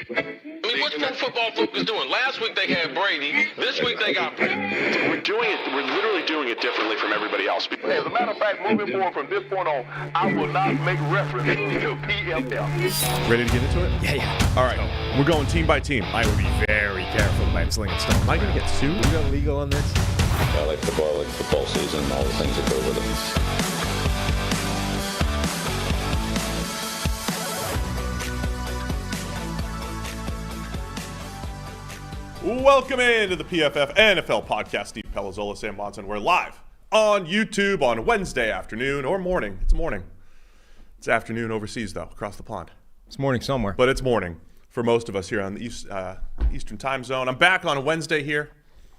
I mean, what's Pro Football Focus doing? Last week they had Brady. This week they got Brady. We're literally doing it differently from everybody else. As a matter of fact, moving forward from this point on, I will not make reference to PFF. Ready to get into it? Yeah. All right. We're going team by team. I would be very careful about slinging stones. Am I going to get sued? We got legal on this? I like football season, and all the things that go with it. Welcome into the PFF NFL podcast. Steve Palazzolo, Sam Monson. We're live on YouTube on Wednesday afternoon or morning. It's morning. It's afternoon overseas, though, across the pond. It's morning somewhere. But it's morning for most of us here on the Eastern time zone. I'm back on a Wednesday here.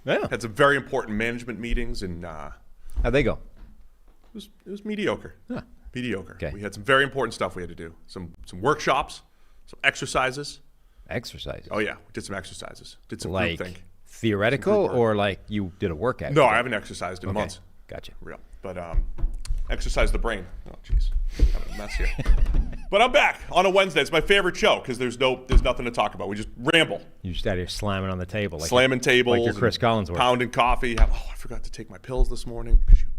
Yeah. Had some very important management meetings, and How'd they go? it was mediocre. Huh. Mediocre. Okay. We had some very important stuff we had to do. Some workshops, some exercises. Exercises. Oh, yeah. We did some exercises. Did some Like group think. theoretical or like you did a workout? No, I haven't exercised in Okay. months. Gotcha. Real. But exercise the brain. Oh, jeez. Got a mess here. But I'm back on a Wednesday. It's my favorite show because there's nothing to talk about. We just ramble. You just out here slamming on the table. Slamming tables. Like you're Chris Collinsworth. Pounding coffee. Oh, I forgot to take my pills this morning. Shoot.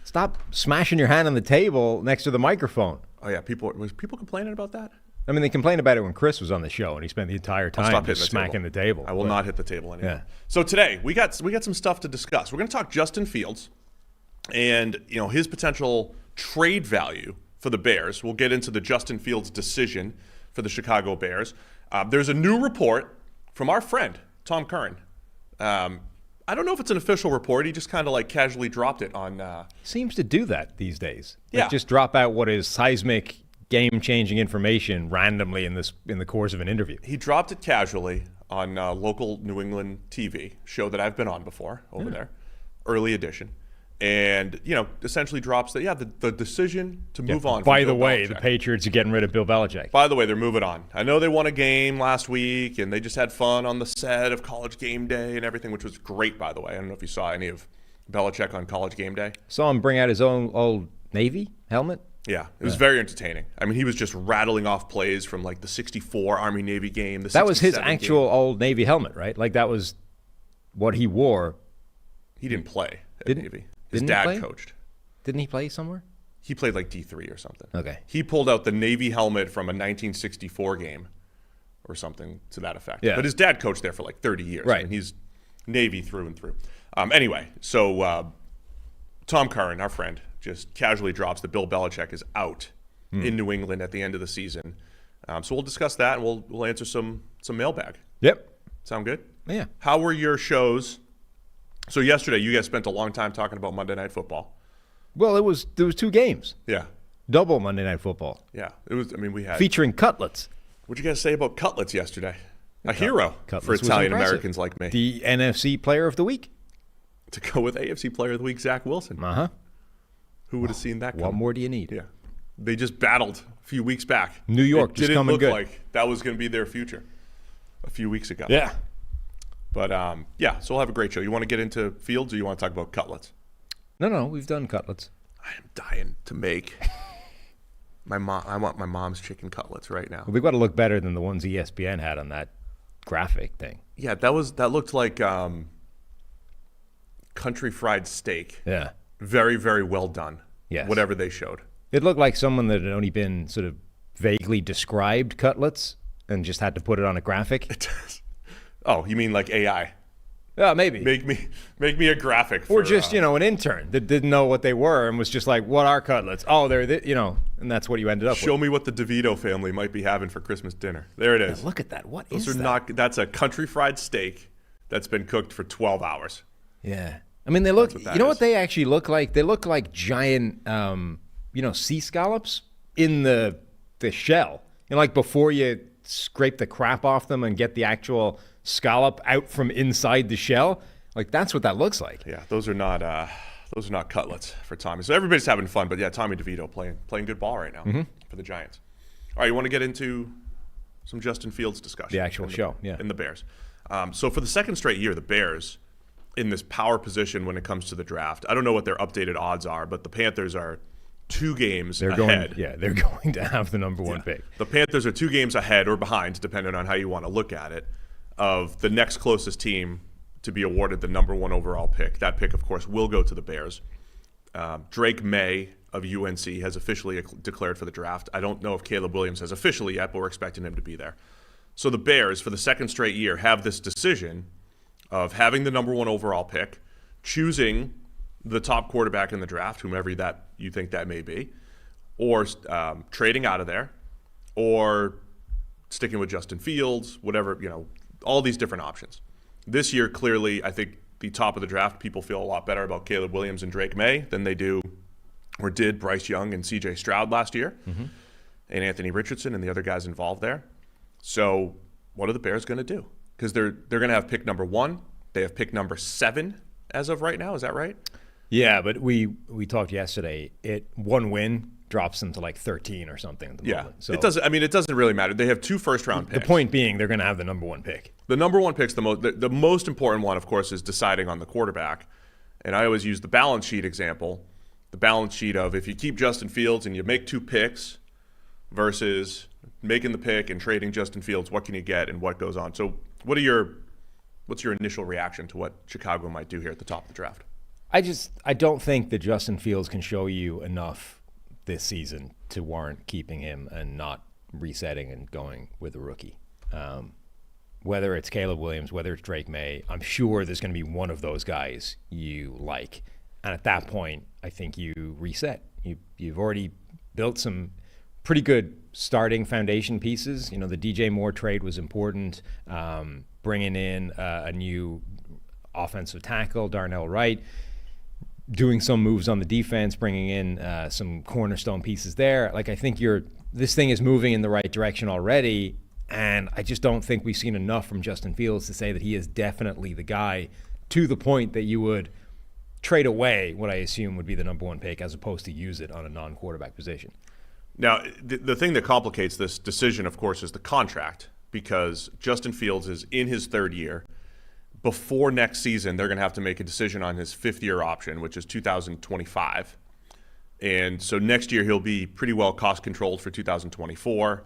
Stop smashing your hand on the table next to the microphone. Oh, yeah. Was people complaining about that? I mean, they complained about it when Chris was on the show, and he spent the entire I'll time stop just hitting smacking the table. I will not hit the table anymore. Yeah. So today we got some stuff to discuss. We're going to talk Justin Fields and his potential trade value for the Bears. We'll get into the Justin Fields decision for the Chicago Bears. There's a new report from our friend Tom Curran. I don't know if it's an official report. He just kind of like casually dropped it on. Seems to do that these days. Yeah. Like just drop out what is seismic, game-changing information randomly in the course of an interview. He dropped it casually on local New England TV show that I've been on before over there, early edition, and essentially drops that the decision to move on. By from the Bill way, Belichick. the Patriots are getting rid of Bill Belichick. By the way, they're moving on. I know they won a game last week, and they just had fun on the set of College Game Day and everything, which was great, by the way. I don't know if you saw any of Belichick on College Game Day. Saw him bring out his own old Navy helmet. Yeah, it was very entertaining. I mean, he was just rattling off plays from like the 64 Army-Navy game. That was his 67 actual game. old Navy helmet, right? Like that was what he wore. He didn't play at Didn't- Navy. His didn't he dad play? coached. Didn't he play somewhere? He played like D3 or something. Okay. He pulled out the Navy helmet from a 1964 game or something to that effect. Yeah. But his dad coached there for like 30 years. Right. I mean, he's Navy through and through. Anyway, so Tom Curran, our friend, just casually drops that Bill Belichick is out in New England at the end of the season. So we'll discuss that, and we'll answer some mailbag. Yep. Sound good? Yeah. How were your shows? So yesterday, you guys spent a long time talking about Monday Night Football. Well, there was 2 games. Yeah. Double Monday Night Football. Yeah. It was. I mean, we had. Featuring cutlets. What'd you guys say about Cutlets yesterday? A hero Cutlets for was Italian impressive. Americans like me. The NFC Player of the Week. To go with AFC Player of the Week, Zach Wilson. Uh-huh. Who would have seen that coming? What more do you need? Yeah. They just battled a few weeks back. New York It just didn't coming look good. like that was going to be their future a few weeks ago. Yeah. But, so we'll have a great show. You want to get into Fields or you want to talk about Cutlets? No, we've done cutlets. I am dying to make I want my mom's chicken cutlets right now. Well, we've got to look better than the ones ESPN had on that graphic thing. Yeah, that looked like country fried steak. Yeah. Very, very well done. Yes. Whatever they showed. It looked like someone that had only been sort of vaguely described cutlets and just had to put it on a graphic. It does. Oh, you mean like AI? Yeah, maybe. Make me a graphic. Or for, just, an intern that didn't know what they were and was just like, what are cutlets? Oh, they're, and that's what you ended up show with. me what the DeVito family might be having for Christmas dinner. There it is. Yeah, look at that. What Those is are that? that's a country fried steak that's been cooked for 12 hours. Yeah. I mean, they look, what that you know is. what they actually look like? They look like giant, sea scallops in the shell. Like before you scrape the crap off them and get the actual scallop out from inside the shell. Like that's what that looks like. Yeah, those are not cutlets for Tommy. So everybody's having fun, but yeah, Tommy DeVito playing good ball right now for the Giants. All right, you want to get into some Justin Fields discussion? The actual show, yeah. In the Bears. So for the second straight year, the Bears in this power position when it comes to the draft. I don't know what their updated odds are, but the Panthers are 2 games They're ahead. they're going to have the number 1 pick. The Panthers are 2 games ahead or behind, depending on how you want to look at it, of the next closest team to be awarded the number 1 overall pick. That pick, of course, will go to the Bears. Drake May of UNC has officially declared for the draft. I don't know if Caleb Williams has officially yet, but we're expecting him to be there. So the Bears, for the second straight year, have this decision of having the number 1 overall pick, choosing the top quarterback in the draft, whomever that you think that may be, or trading out of there, or sticking with Justin Fields, whatever, all these different options. This year, clearly, I think the top of the draft, people feel a lot better about Caleb Williams and Drake May than they do or did Bryce Young and C.J. Stroud last year, and Anthony Richardson and the other guys involved there. So what are the Bears going to do? Because they're going to have pick number 1. They have pick number 7 as of right now. Is that right? Yeah, but we talked yesterday. One win drops them to like 13 or something at the moment. So it doesn't. I mean, it doesn't really matter. They have 2 first-round picks. The point being, they're going to have the number 1 pick. The number 1 pick's the most important one, of course, is deciding on the quarterback. And I always use the balance sheet example. The balance sheet of if you keep Justin Fields and you make 2 picks versus making the pick and trading Justin Fields, what can you get and what goes on? So what's your initial reaction to what Chicago might do here at the top of the draft? I don't think that Justin Fields can show you enough this season to warrant keeping him and not resetting and going with a rookie. Whether it's Caleb Williams, whether it's Drake May, I'm sure there's going to be one of those guys you like. And at that point, I think you reset. You've already built some pretty good starting foundation pieces. The DJ Moore trade was important. Bringing in a new offensive tackle, Darnell Wright, doing some moves on the defense, bringing in some cornerstone pieces there. Like, I think this thing is moving in the right direction already, and I just don't think we've seen enough from Justin Fields to say that he is definitely the guy to the point that you would trade away what I assume would be the number 1 pick as opposed to use it on a non-quarterback position. Now, the thing that complicates this decision, of course, is the contract, because Justin Fields is in his 3rd year. Before next season, they're going to have to make a decision on his 5th-year option, which is 2025. And so next year, he'll be pretty well cost-controlled for 2024,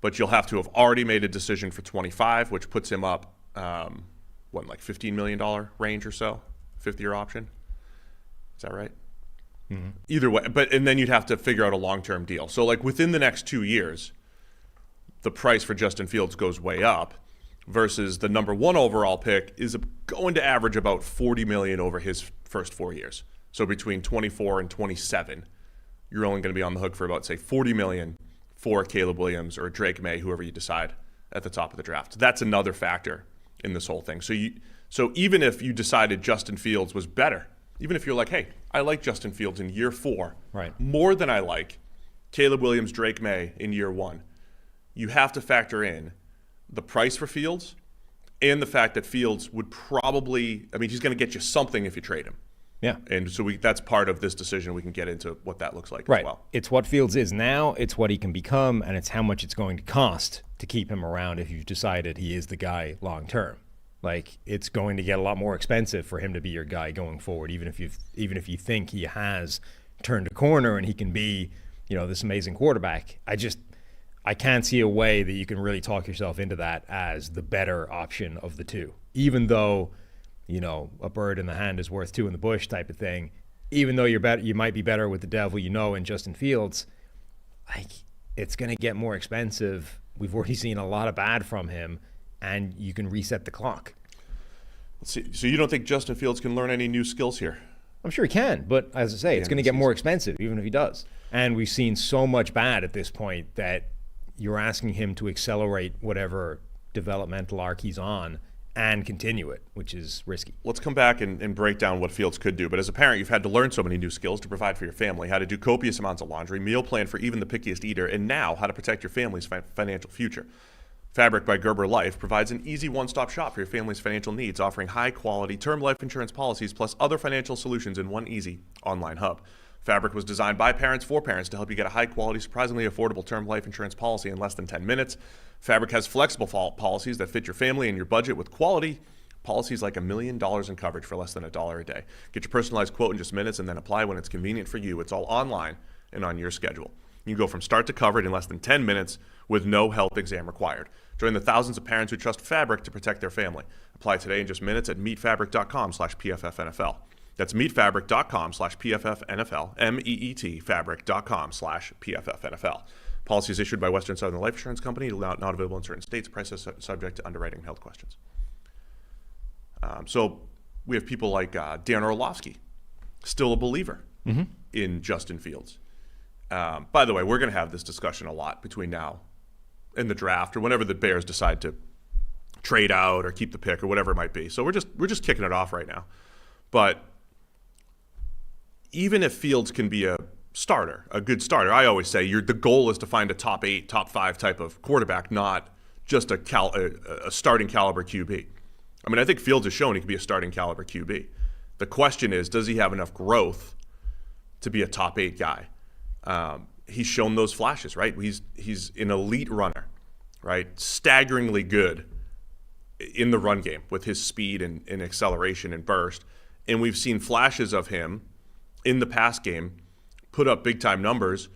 but you'll have to have already made a decision for 25, which puts him up, like $15 million range or so, 5th-year option. Is that right? Mm-hmm. Either way, and then you'd have to figure out a long-term deal. So like within the next 2 years, the price for Justin Fields goes way up versus the number 1 overall pick is going to average about $40 million over his first 4 years. So between 24 and 27, you're only going to be on the hook for about, say, $40 million for Caleb Williams or Drake May, whoever you decide at the top of the draft. That's another factor in this whole thing. So even if you decided Justin Fields was better, even if you're like, hey, I like Justin Fields in year 4 more than I like Caleb Williams, Drake May in year 1, you have to factor in the price for Fields and the fact that Fields would probably, he's going to get you something if you trade him. Yeah. And so that's part of this decision. We can get into what that looks like as well. It's what Fields is now, it's what he can become, and it's how much it's going to cost to keep him around if you've decided he is the guy long term. Like, it's going to get a lot more expensive for him to be your guy going forward, even if you think he has turned a corner and he can be, this amazing quarterback. I can't see a way that you can really talk yourself into that as the better option of the 2. Even though, a bird in the hand is worth 2 in the bush type of thing. Even though you might be better with the devil in Justin Fields, it's going to get more expensive. We've already seen a lot of bad from him, and you can reset the clock. Let's see. So you don't think Justin Fields can learn any new skills here? I'm sure he can, but as I say, it's going to get more expensive even if he does. And we've seen so much bad at this point that you're asking him to accelerate whatever developmental arc he's on and continue it, which is risky. Let's come back and break down what Fields could do. But as a parent, you've had to learn so many new skills to provide for your family, how to do copious amounts of laundry, meal plan for even the pickiest eater, and now how to protect your family's financial future. Fabric by Gerber Life provides an easy one-stop shop for your family's financial needs, offering high-quality term life insurance policies plus other financial solutions in one easy online hub. Fabric was designed by parents for parents to help you get a high-quality, surprisingly affordable term life insurance policy in less than 10 minutes. Fabric has flexible policies that fit your family and your budget with quality policies like $1 million in coverage for less than $1 a day. Get your personalized quote in just minutes and then apply when it's convenient for you. It's all online and on your schedule. You go from start to cover it in less than 10 minutes with no health exam required. Join the thousands of parents who trust Fabric to protect their family. Apply today in just minutes at meetfabric.com/PFFNFL. That's meetfabric.com/PFFNFL, MEET fabric.com/PFFNFL. Policy is issued by Western Southern Life Insurance Company, not available in certain states. Prices subject to underwriting and health questions. So we have people like Dan Orlovsky, still a believer in Justin Fields. By the way, we're going to have this discussion a lot between now and the draft, or whenever the Bears decide to trade out or keep the pick or whatever it might be. So we're just kicking it off right now. But even if Fields can be a starter, a good starter, I always say the goal is to find a top 8, top 5 type of quarterback, not just a starting caliber QB. I mean, I think Fields has shown he can be a starting caliber QB. The question is, does he have enough growth to be a top 8 guy? He's shown those flashes, right? He's an elite runner, right? Staggeringly good in the run game with his speed and acceleration and burst. And we've seen flashes of him in the pass game put up big-time numbers,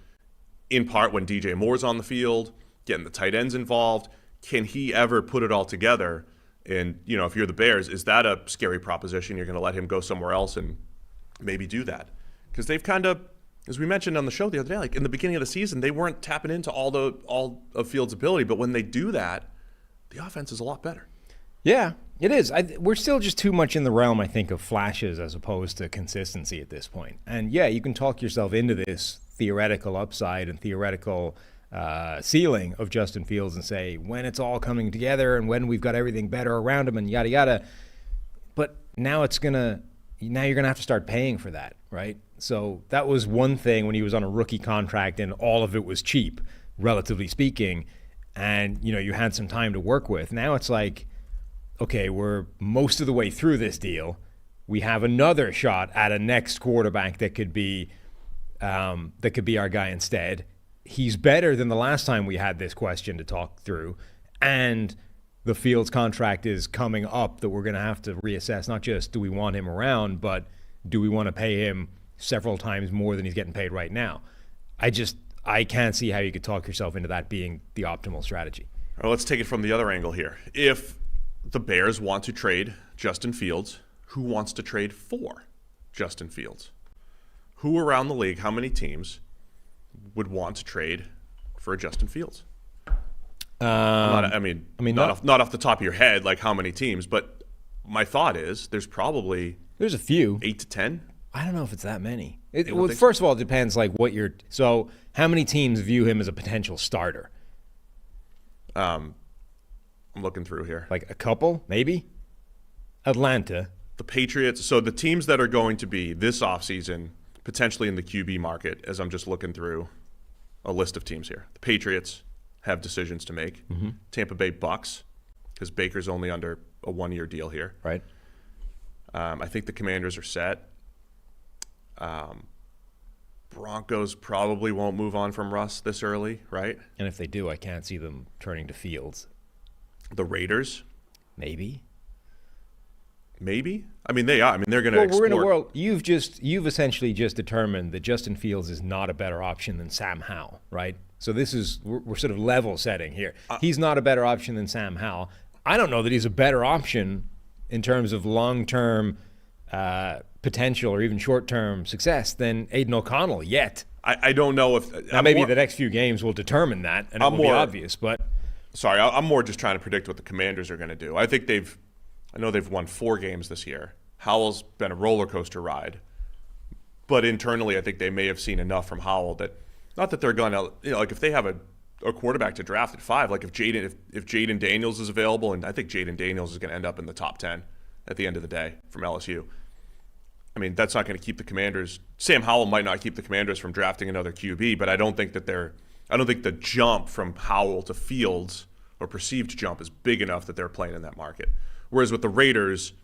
in part when DJ Moore's on the field, getting the tight ends involved. Can he ever put it all together? And, if you're the Bears, is that a scary proposition? You're going to let him go somewhere else and maybe do that? Because they've kind of, as we mentioned on the show the other day, like in the beginning of the season, they weren't tapping into all of Fields' ability. But when they do that, the offense is a lot better. Yeah, it is. We're still just too much in the realm, I think, of flashes as opposed to consistency at this point. And yeah, you can talk yourself into this theoretical upside and theoretical ceiling of Justin Fields and say when it's all coming together and when we've got everything better around him and yada yada. But now you're gonna have to start paying for that, right? So that was one thing when he was on a rookie contract and all of it was cheap, relatively speaking, and you had some time to work with. Now it's like, okay, we're most of the way through this deal. We have another shot at a next quarterback that could be our guy instead. He's better than the last time we had this question to talk through, and the Fields contract is coming up that we're going to have to reassess. Not just do we want him around, but do we want to pay him several times more than he's getting paid right now? I can't see how you could talk yourself into that being the optimal strategy. All right, let's take it from the other angle here. If the Bears want to trade Justin Fields, who wants to trade for Justin Fields? Who around the league, how many teams would want to trade for Justin Fields? Not off the top of your head, like how many teams, but my thought is there's a few, 8 to 10. I don't know if it's that many. First of all, it depends like what you're. So how many teams view him as a potential starter? I'm looking through here. Like a couple, maybe. Atlanta, the Patriots. So the teams that are going to be this offseason potentially in the QB market, as I'm just looking through a list of teams here. The Patriots have decisions to make. Mm-hmm. Tampa Bay Bucks, because Baker's only under a 1-year deal here. Right. I think the Commanders are set. Broncos probably won't move on from Russ this early, right? And if they do, I can't see them turning to Fields. The Raiders? Maybe. I mean, they are. I mean, they're going to explore. We're in a world. You've essentially just determined that Justin Fields is not a better option than Sam Howell, right? So we're sort of level setting here. He's not a better option than Sam Howell. I don't know that he's a better option in terms of long-term potential or even short-term success than Aiden O'Connell yet. I don't know if now maybe the next few games will determine that, and it will be obvious. But sorry, I'm more just trying to predict what the Commanders are going to do. I know they've won 4 games this year. Howell's been a roller coaster ride, but internally, I think they may have seen enough from Howell that, not that they're going to, like if they have a quarterback to draft at 5, like if Jaden Daniels is available, and I think Jaden Daniels is going to end up in the top 10 at the end of the day from LSU. I mean, that's not going to keep the Commanders. Sam Howell might not keep the Commanders from drafting another QB, but I don't think the jump from Howell to Fields, or perceived jump, is big enough that they're playing in that market. Whereas with the Raiders,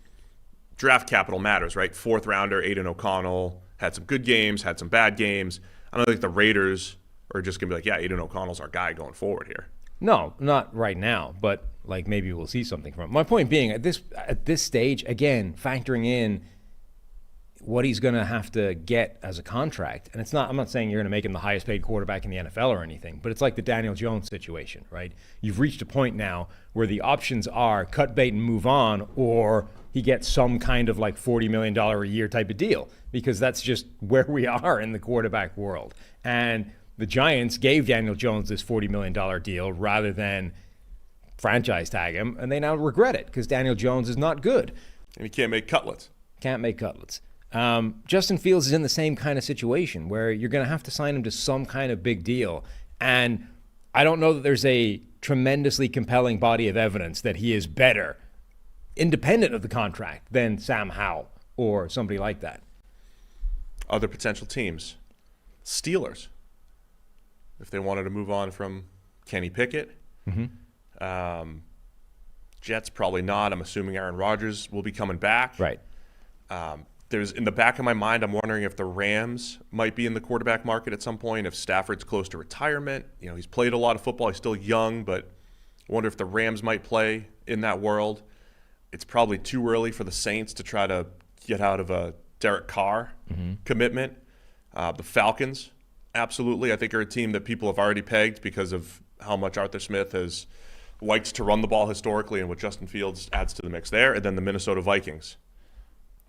draft capital matters, right? 4th rounder, Aiden O'Connell, had some good games, had some bad games. I don't think the Raiders are just going to be like, yeah, Aiden O'Connell's our guy going forward here. No, not right now, but like maybe we'll see something from him. My point being, at this stage, again, factoring in, what he's going to have to get as a contract. And I'm not saying you're going to make him the highest paid quarterback in the NFL or anything, but it's like the Daniel Jones situation, right? You've reached a point now where the options are cut bait and move on, or he gets some kind of like $40 million a year type of deal, because that's just where we are in the quarterback world. And the Giants gave Daniel Jones this $40 million deal rather than franchise tag him, and they now regret it because Daniel Jones is not good. And he can't make cutlets. Can't make cutlets. Justin Fields is in the same kind of situation where you're going to have to sign him to some kind of big deal. And I don't know that there's a tremendously compelling body of evidence that he is better, independent of the contract, than Sam Howell or somebody like that. Other potential teams. Steelers. If they wanted to move on from Kenny Pickett. Jets, probably not. I'm assuming Aaron Rodgers will be coming back. Right. There's, in the back of my mind, I'm wondering if the Rams might be in the quarterback market at some point, if Stafford's close to retirement. You know, he's played a lot of football. He's still young, but I wonder if the Rams might play in that world. It's probably too early for the Saints to try to get out of a Derek Carr commitment. The Falcons, absolutely, I think are a team that people have already pegged because of how much Arthur Smith has liked to run the ball historically and what Justin Fields adds to the mix there. And then the Minnesota Vikings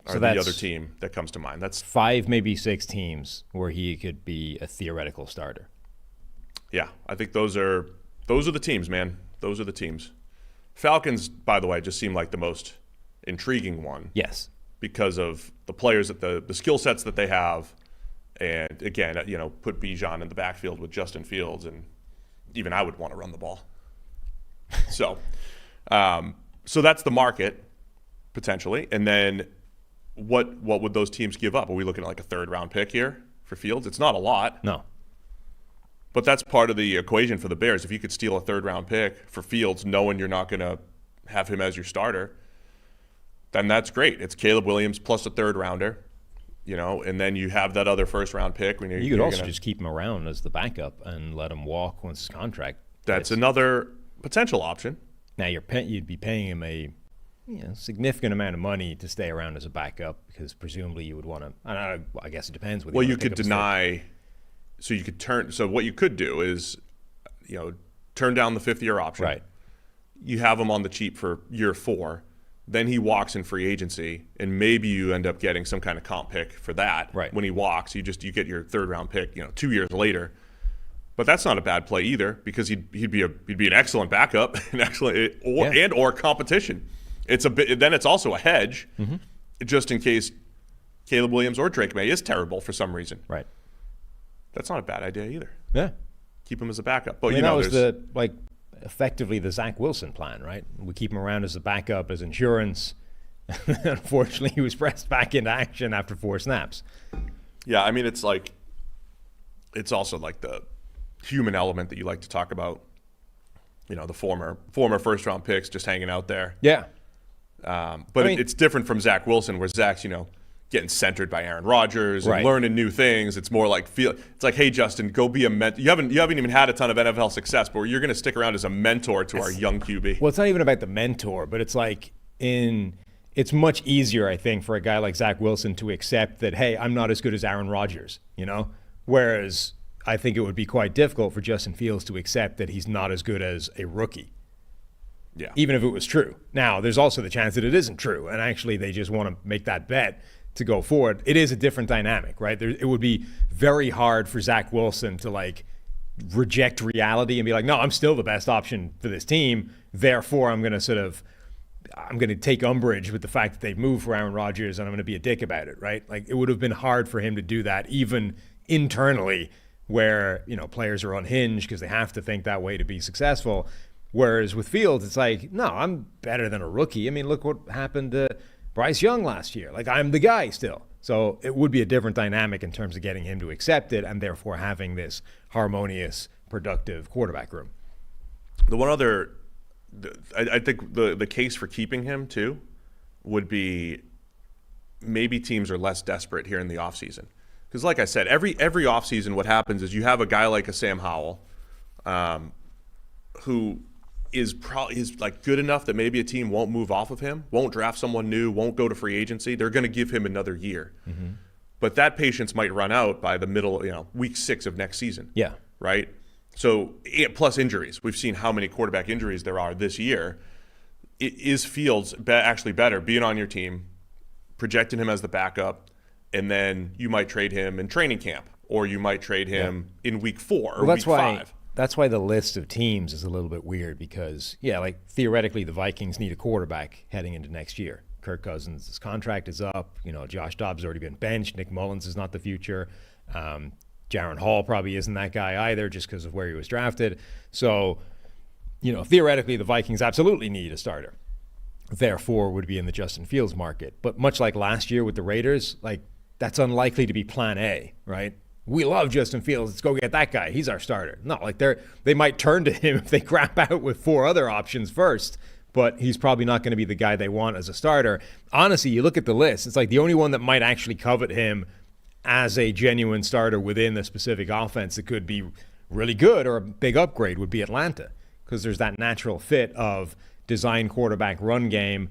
are the other team that comes to mind. That's 5, maybe 6 teams where he could be a theoretical starter. Yeah, I think those are the teams, man. Those are the teams. Falcons, by the way, just seem like the most intriguing one. Yes. Because of the players, that the skill sets that they have. And again, put Bijan in the backfield with Justin Fields, and even I would want to run the ball. So that's the market, potentially. And then what would those teams give up? Are we looking at like a 3rd-round pick here for Fields? It's not a lot. No. But that's part of the equation for the Bears. If you could steal a 3rd-round pick for Fields, knowing you're not going to have him as your starter, then that's great. It's Caleb Williams plus a 3rd-rounder, and then you have that other 1st-round pick. When you could also just keep him around as the backup and let him walk once his contract. That's another potential option. Now you'd be paying him a significant amount of money to stay around as a backup, because presumably you would want to. I guess it depends. Well, you could deny. So you could turn. So what you could do is, turn down the 5th-year option. Right. You have him on the cheap for year 4. Then he walks in free agency, and maybe you end up getting some kind of comp pick for that. Right. When he walks, you get your 3rd-round pick, 2 years later. But that's not a bad play either, because he'd be an excellent backup, or competition. Then it's also a hedge, just in case Caleb Williams or Drake May is terrible for some reason. Right. That's not a bad idea either. Yeah. Keep him as a backup. But that was effectively the Zach Wilson plan, right? We keep him around as a backup, as insurance. Unfortunately, he was pressed back into action after 4 snaps. Yeah, I mean, it's also like the human element that you like to talk about. The former 1st-round picks just hanging out there. Yeah. It's different from Zach Wilson, where Zach's, getting centered by Aaron Rodgers and learning new things. It's more like it's like, hey, Justin, go be a mentor. You haven't even had a ton of NFL success, but you're going to stick around as a mentor to our young QB. Well, it's not even about the mentor, but it's like it's much easier, I think, for a guy like Zach Wilson to accept that, hey, I'm not as good as Aaron Rodgers, Whereas I think it would be quite difficult for Justin Fields to accept that he's not as good as a rookie. Yeah. Even if it was true. Now, there's also the chance that it isn't true, and actually they just want to make that bet to go forward. It is a different dynamic, right? It would be very hard for Zach Wilson to reject reality and be like, no, I'm still the best option for this team. Therefore, I'm going to take umbrage with the fact that they've moved for Aaron Rodgers, and I'm going to be a dick about it, right? It would have been hard for him to do that, even internally, where players are unhinged because they have to think that way to be successful. Whereas with Fields, it's like, no, I'm better than a rookie. I mean, look what happened to Bryce Young last year. I'm the guy still. So it would be a different dynamic in terms of getting him to accept it, and therefore having this harmonious, productive quarterback room. The one other, I think the case for keeping him too would be maybe teams are less desperate here in the offseason. Because like I said, every offseason what happens is you have a guy like a Sam Howell who is like good enough that maybe a team won't move off of him, won't draft someone new, won't go to free agency. They're going to give him another year. Mm-hmm. But that patience might run out by the middle, week 6 of next season. Yeah. Right? So, plus injuries. We've seen how many quarterback injuries there are this year. Is Fields actually better being on your team, projecting him as the backup, and then you might trade him in training camp, or you might trade him in week 4 or week 5. That's why the list of teams is a little bit weird because, theoretically the Vikings need a quarterback heading into next year. Kirk Cousins' contract is up. Josh Dobbs has already been benched. Nick Mullins is not the future. Jaron Hall probably isn't that guy either just because of where he was drafted. So, theoretically the Vikings absolutely need a starter. Therefore, would be in the Justin Fields market. But much like last year with the Raiders, that's unlikely to be plan A, right? We love Justin Fields. Let's go get that guy. He's our starter. No, they might turn to him if they crap out with 4 other options first. But he's probably not going to be the guy they want as a starter. Honestly, you look at the list, it's like the only one that might actually covet him as a genuine starter within the specific offense that could be really good or a big upgrade would be Atlanta, because there's that natural fit of design quarterback run game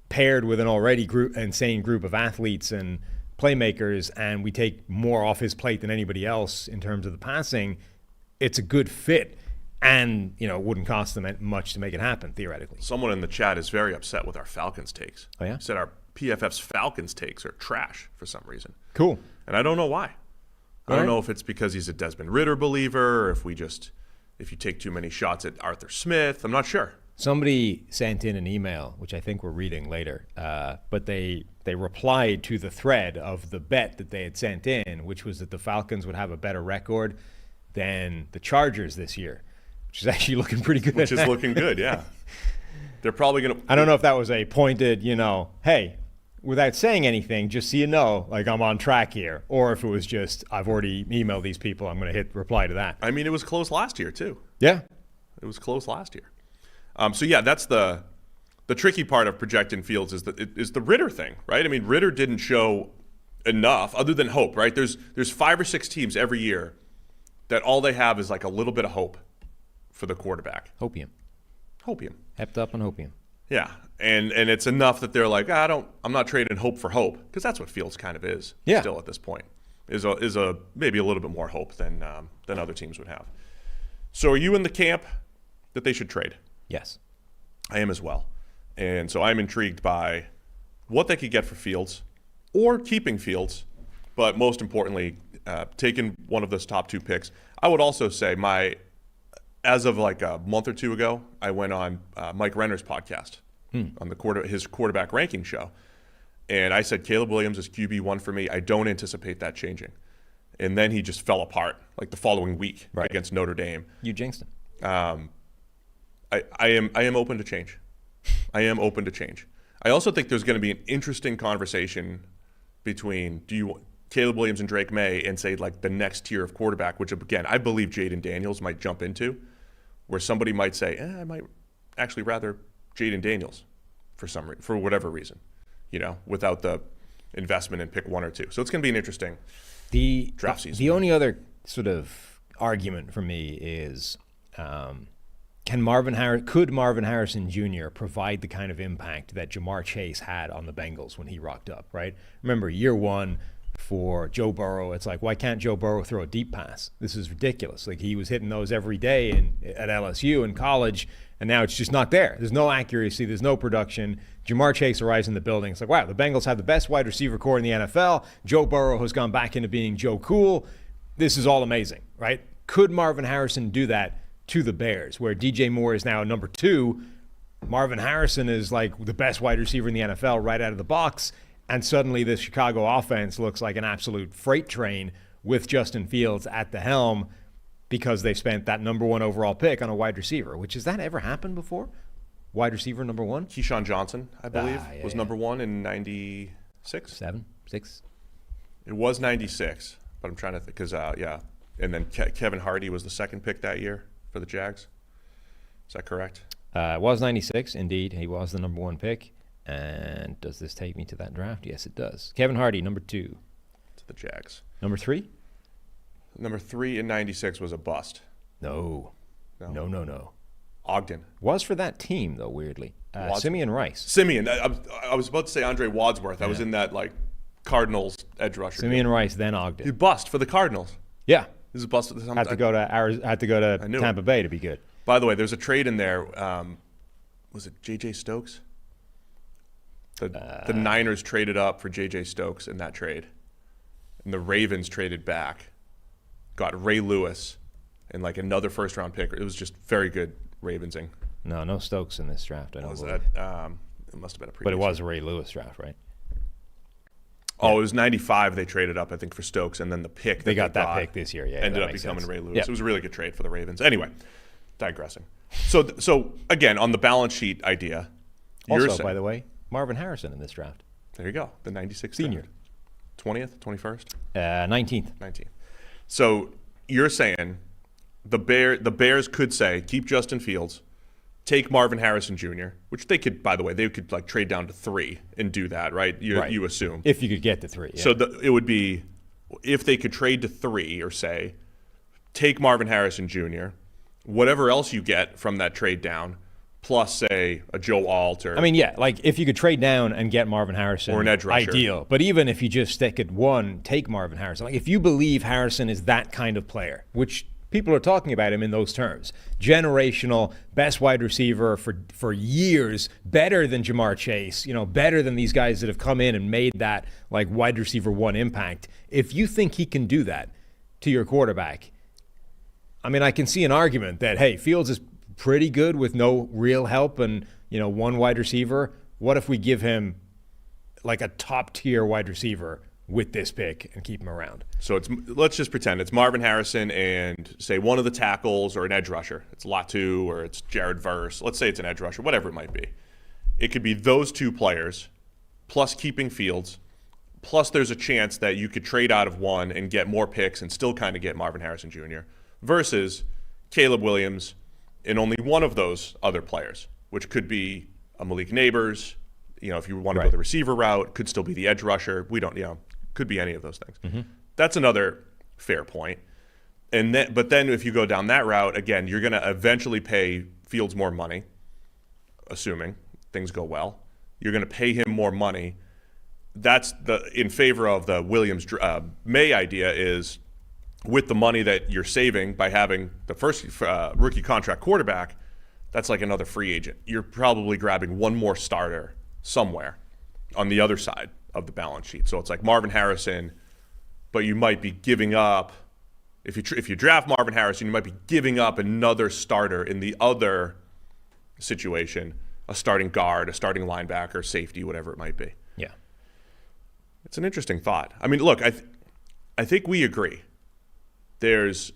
paired with an already insane group of athletes and playmakers, and we take more off his plate than anybody else in terms of the passing. It's a good fit. And, it wouldn't cost them much to make it happen, theoretically. Someone in the chat is very upset with our Falcons takes. Oh, yeah? Said our PFF's Falcons takes are trash for some reason. Cool. And I don't know why. I don't know if it's because he's a Desmond Ridder believer or if you take too many shots at Arthur Smith. I'm not sure. Somebody sent in an email, which I think we're reading later, but they replied to the thread of the bet that they had sent in, which was that the Falcons would have a better record than the Chargers this year. Which is actually looking pretty good. Which is looking good, yeah. They're probably going to... I don't know if that was a pointed, hey, without saying anything, just so you know, I'm on track here. Or if it was just, I've already emailed these people, I'm going to hit reply to that. I mean, it was close last year, too. Yeah. It was close last year. That's the tricky part of projecting Fields is the Ridder thing, right? I mean, Ridder didn't show enough other than hope, right? There's 5 or 6 teams every year that all they have is a little bit of hope for the quarterback. Hopium. Hepped up on hopium. Yeah, and it's enough that they're like, I'm not trading hope for hope, because that's what Fields kind of is. Yeah. Still at this point is a maybe a little bit more hope than other teams would have. So are you in the camp that they should trade? Yes, I am as well, and so I'm intrigued by what they could get for Fields, or keeping Fields, but most importantly, taking one of those top 2 picks. I would also say as of a month or 2 ago, I went on Mike Renner's podcast on his quarterback ranking show. And I said, Caleb Williams is QB1 for me. I don't anticipate that changing. And then he just fell apart the following week against Notre Dame. You jinxed him. I am open to change. I am open to change. I also think there's going to be an interesting conversation between Caleb Williams and Drake May and say the next tier of quarterback, which again, I believe Jaden Daniels might jump into, where somebody might say, I might actually rather Jaden Daniels for whatever reason, without the investment in pick 1 or 2. So it's going to be an interesting draft season. The only other sort of argument for me is, could Marvin Harrison Jr. provide the kind of impact that Jamar Chase had on the Bengals when he rocked up, right? Remember, year 1, for Joe Burrow, it's why can't Joe Burrow throw a deep pass? This is ridiculous. He was hitting those every day at LSU in college, and now it's just not there. There's no accuracy. There's no production. Jamar Chase arrives in the building. It's wow, the Bengals have the best wide receiver core in the NFL. Joe Burrow has gone back into being Joe Cool. This is all amazing, right? Could Marvin Harrison do that to the Bears, where DJ Moore is now number 2? Marvin Harrison is the best wide receiver in the NFL right out of the box. And suddenly this Chicago offense looks like an absolute freight train with Justin Fields at the helm because they spent that number 1 overall pick on a wide receiver, which has that ever happened before? Wide receiver number 1? Keyshawn Johnson, I believe, was number 1 in 96? 7, 6? It was 96, but I'm trying to think because, And then Kevin Hardy was the second pick that year for the Jags. Is that correct? It was 96, indeed. He was the number 1 pick. And does this take me to that draft? Yes, it does. Kevin Hardy, number 2. To the Jags. Number 3? Number 3 in 96 was a bust. No. Ogden. Was for that team, though, weirdly. Simeon Rice. Simeon. I was about to say Andre Wadsworth. I was in that, like, Cardinals edge rusher. Simeon Rice, then Ogden. He bust for the Cardinals. Yeah. This is a bust. Had to go to Tampa Bay to be good. By the way, there's a trade in there. Was it J.J. Stokes? The Niners traded up for J.J. Stokes in that trade. And the Ravens traded back. Got Ray Lewis and like another first-round pick. It was just very good Ravensing. No Stokes in this draft. I don't Was believe. that? It must have been a previous. But it was a Ray Lewis draft, right? Oh, it was 95 they traded up, I think, for Stokes, and then the pick They got that got pick this year, yeah. ended that up makes becoming sense. Ray Lewis. Yeah. It was a really good trade for the Ravens. Anyway, digressing. So again, on the balance sheet idea, you're Also, saying, by the way, Marvin Harrison in this draft. there you go, the 96th Senior. 20th, 21st, 19th. 19th. So you're saying the Bears could say keep Justin Fields, take Marvin Harrison Jr., which they could, by the way, they could like trade down to 3 and do that, right? You assume. If you could get to 3. Yeah. So it would be, if they could trade to 3 or say, take Marvin Harrison Jr., whatever else you get from that trade down, plus, say, a Joe Alt or... I mean, yeah, like if you could trade down and get Marvin Harrison, Or an edge rusher. ideal. But even if you just stick at 1, take Marvin Harrison. Like if you believe Harrison is that kind of player, which people are talking about him in those terms, generational, best wide receiver for years, better than Jamar Chase, better than these guys that have come in and made that like wide receiver 1 impact. If you think he can do that to your quarterback, I mean, I can see an argument that, hey, Fields is pretty good with no real help and, 1 wide receiver. What if we give him like a top tier wide receiver with this pick and keep him around? So let's just pretend it's Marvin Harrison and, say, one of the tackles or an edge rusher. It's Latu or it's Jared Verse. Let's say it's an edge rusher, whatever it might be. It could be those 2 players plus keeping Fields, plus there's a chance that you could trade out of 1 and get more picks and still kind of get Marvin Harrison Jr. versus Caleb Williams and only one of those other players, which could be a Malik Neighbors. If you want to go the receiver route, could still be the edge rusher. We don't, could be any of those things. Mm-hmm. That's another fair point. But then if you go down that route, again, you're going to eventually pay Fields more money, assuming things go well. You're going to pay him more money. That's in favor of the Williams May idea is, with the money that you're saving by having the first rookie contract quarterback, that's like another free agent. You're probably grabbing one more starter somewhere on the other side of the balance sheet. So it's like Marvin Harrison, but you might be giving up, if you draft Marvin Harrison, you might be giving up another starter in the other situation, a starting guard, a starting linebacker, safety, whatever it might be. Yeah. It's an interesting thought. I mean, look, I think we agree. The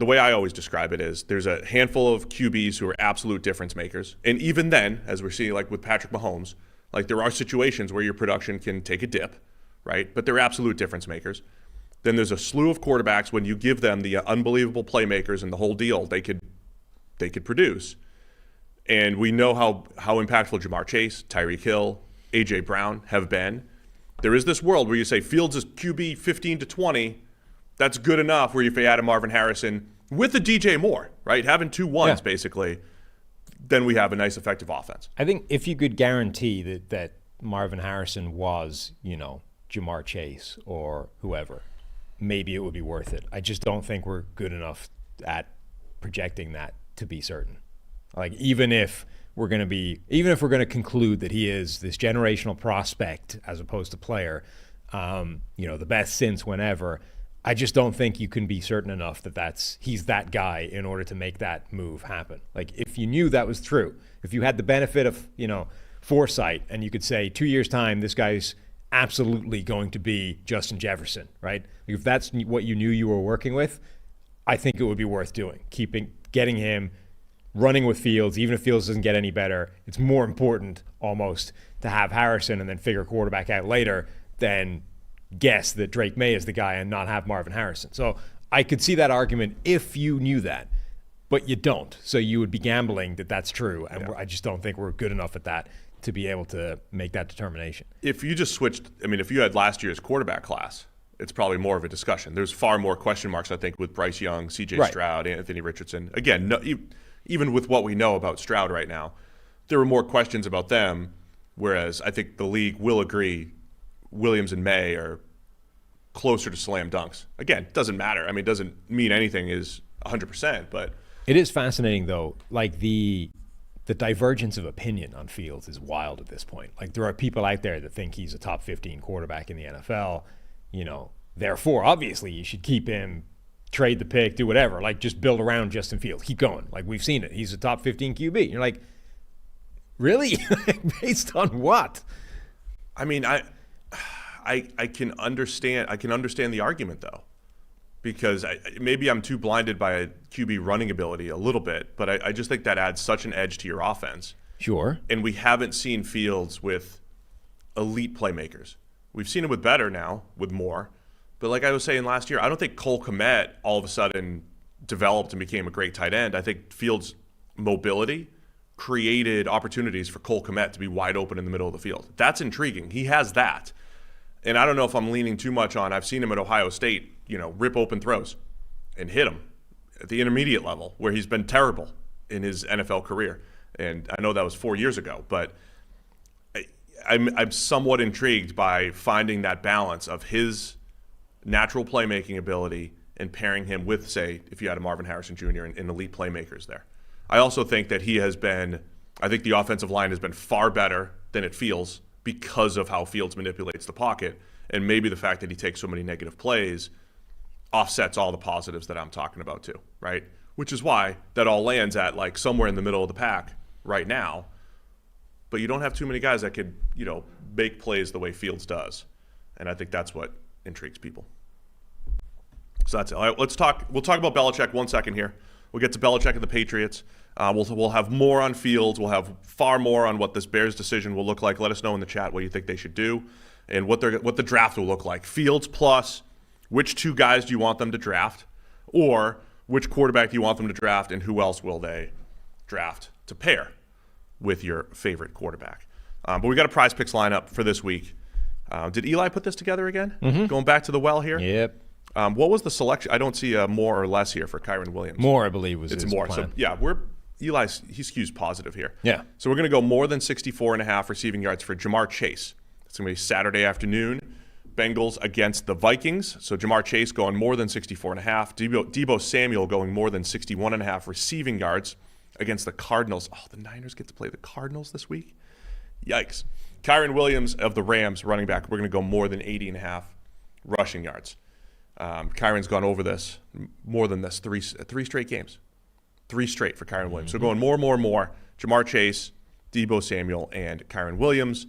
way I always describe it is there's a handful of QBs who are absolute difference makers. And even then, as we're seeing like with Patrick Mahomes, like there are situations where your production can take a dip, right? But they're absolute difference makers. Then there's a slew of quarterbacks when you give them the unbelievable playmakers and the whole deal, they could produce. And we know how impactful Jamar Chase, Tyreek Hill, A.J. Brown have been. There is this world where you say Fields is QB 15 to 20, that's good enough where if you add a Marvin Harrison with a DJ Moore, right? Having 2 1s basically, then we have a nice effective offense. I think if you could guarantee that Marvin Harrison was, Jamar Chase or whoever, maybe it would be worth it. I just don't think we're good enough at projecting that to be certain. Like even if we're going to conclude that he is this generational prospect as opposed to player, the best since whenever, I just don't think you can be certain enough that he's that guy in order to make that move happen. Like if you knew that was true, if you had the benefit of, foresight and you could say 2 years time, this guy's absolutely going to be Justin Jefferson, right? If that's what you knew you were working with, I think it would be worth doing. Getting him, running with Fields, even if Fields doesn't get any better, it's more important almost to have Harrison and then figure quarterback out later than guess that Drake May is the guy and not have Marvin Harrison. So I could see that argument if you knew that, but you don't. So you would be gambling that that's true, and I just don't think we're good enough at that to be able to make that determination. If you just switched, if you had last year's quarterback class, it's probably more of a discussion. There's far more question marks, I think, with Bryce Young, C.J. Stroud, Anthony Richardson. Again, even with what we know about Stroud right now, there were more questions about them, whereas I think the league will agree Williams and May are closer to slam dunks. Again, it doesn't matter. I mean, it doesn't mean anything is 100%, but it is fascinating, though. Like, the divergence of opinion on Fields is wild at this point. Like, there are people out there that think he's a top 15 quarterback in the NFL. Therefore, obviously, you should keep him, trade the pick, do whatever. Like, just build around Justin Fields. Keep going. Like, we've seen it. He's a top 15 QB. You're like, really? Based on what? I mean, I can understand the argument, though, because maybe I'm too blinded by a QB running ability a little bit, but I just think that adds such an edge to your offense. Sure. And we haven't seen Fields with elite playmakers. We've seen it with better now, with more. But like I was saying last year, I don't think Cole Kmet all of a sudden developed and became a great tight end. I think Fields' mobility created opportunities for Cole Kmet to be wide open in the middle of the field. That's intriguing. He has that. And I don't know if I'm leaning too much on, I've seen him at Ohio State, rip open throws and hit him at the intermediate level, where he's been terrible in his NFL career. And I know that was 4 years ago, but I'm somewhat intrigued by finding that balance of his natural playmaking ability and pairing him with, say, if you had a Marvin Harrison Jr. and elite playmakers there. I also think that I think the offensive line has been far better than it feels because of how Fields manipulates the pocket, and maybe the fact that he takes so many negative plays offsets all the positives that I'm talking about too, right? Which is why that all lands at like somewhere in the middle of the pack right now. But you don't have too many guys that could, make plays the way Fields does. And I think that's what intrigues people. So that's it. All right, we'll talk about Belichick 1 second here. We'll get to Belichick and the Patriots. We'll have more on Fields. We'll have far more on what this Bears decision will look like. Let us know in the chat what you think they should do and what the draft will look like. Fields plus which two guys do you want them to draft, or which quarterback do you want them to draft, and who else will they draft to pair with your favorite quarterback. But we got a Prize Picks lineup for this week. Did Eli put this together again? Mm-hmm. Going back to the well here? Yep. What was the selection? I don't see more or less here for Kyron Williams. More, I believe, was his more. plan. So, yeah, he skews positive here. Yeah. So we're going to go more than 64.5 receiving yards for Jamar Chase. It's going to be Saturday afternoon. Bengals against the Vikings. So Jamar Chase going more than 64.5. Deebo Samuel going more than 61.5 receiving yards against the Cardinals. Oh, the Niners get to play the Cardinals this week? Yikes. Kyron Williams of the Rams, running back, we're going to go more than 80.5 rushing yards. Kyron's gone over this, more than this, three straight games. 3 straight for Kyron Williams. So going more. Jamar Chase, Deebo Samuel, and Kyron Williams.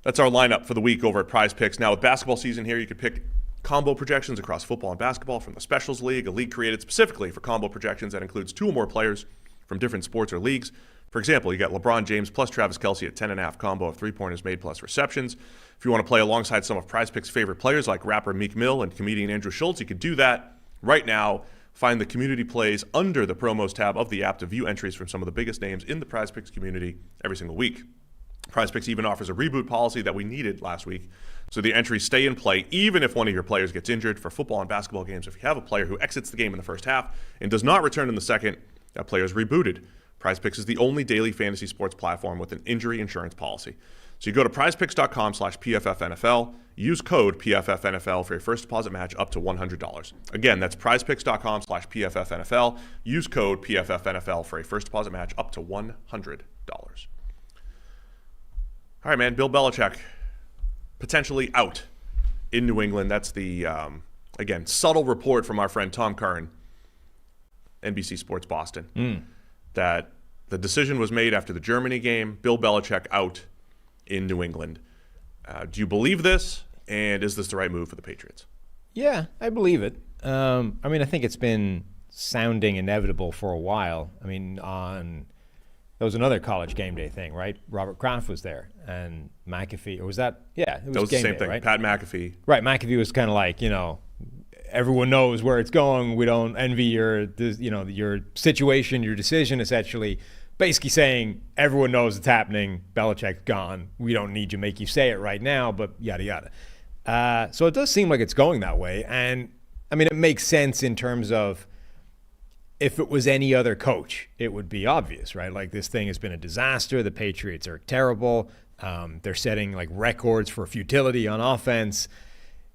That's our lineup for the week over at Prize Picks. Now, with basketball season here, you could pick combo projections across football and basketball from the Specials League, a league created specifically for combo projections that includes 2 or more players from different sports or leagues. For example, you got LeBron James plus Travis Kelce at 10.5 combo of 3-pointers made plus receptions. If you want to play alongside some of Prize Picks' favorite players like rapper Meek Mill and comedian Andrew Schultz, you can do that right now. Find the community plays under the promos tab of the app to view entries from some of the biggest names in the Prize Picks community every single week. Prize Picks even offers a reboot policy that we needed last week, so the entries stay in play even if one of your players gets injured. For football and basketball games, if you have a player who exits the game in the first half and does not return in the second, that player is rebooted. Prize Picks is the only daily fantasy sports platform with an injury insurance policy. So you go to prizepicks.com/PFFNFL, use code PFFNFL for your first deposit match up to $100. Again, that's prizepicks.com/PFFNFL, use code PFFNFL for a first deposit match up to $100. All right, man, Bill Belichick potentially out in New England. That's the, again, subtle report from our friend Tom Curran, NBC Sports Boston, that the decision was made after the Germany game. Bill Belichick out in New England. Do you believe this, and is this the right move for the Patriots? Yeah, I believe it. I think it's been sounding inevitable for a while. There was another college game day thing, right? Robert Kraft was there, and McAfee, or was that? Yeah, it was, that was the same day, thing. Right? Pat McAfee. Right, McAfee was kind of like, everyone knows where it's going. We don't envy your situation, your decision, essentially. Basically saying everyone knows it's happening. Belichick's gone. We don't need to make you say it right now, but yada yada. So it does seem like it's going that way, and it makes sense in terms of if it was any other coach, it would be obvious, right? Like, this thing has been a disaster. The Patriots are terrible. They're setting like records for futility on offense.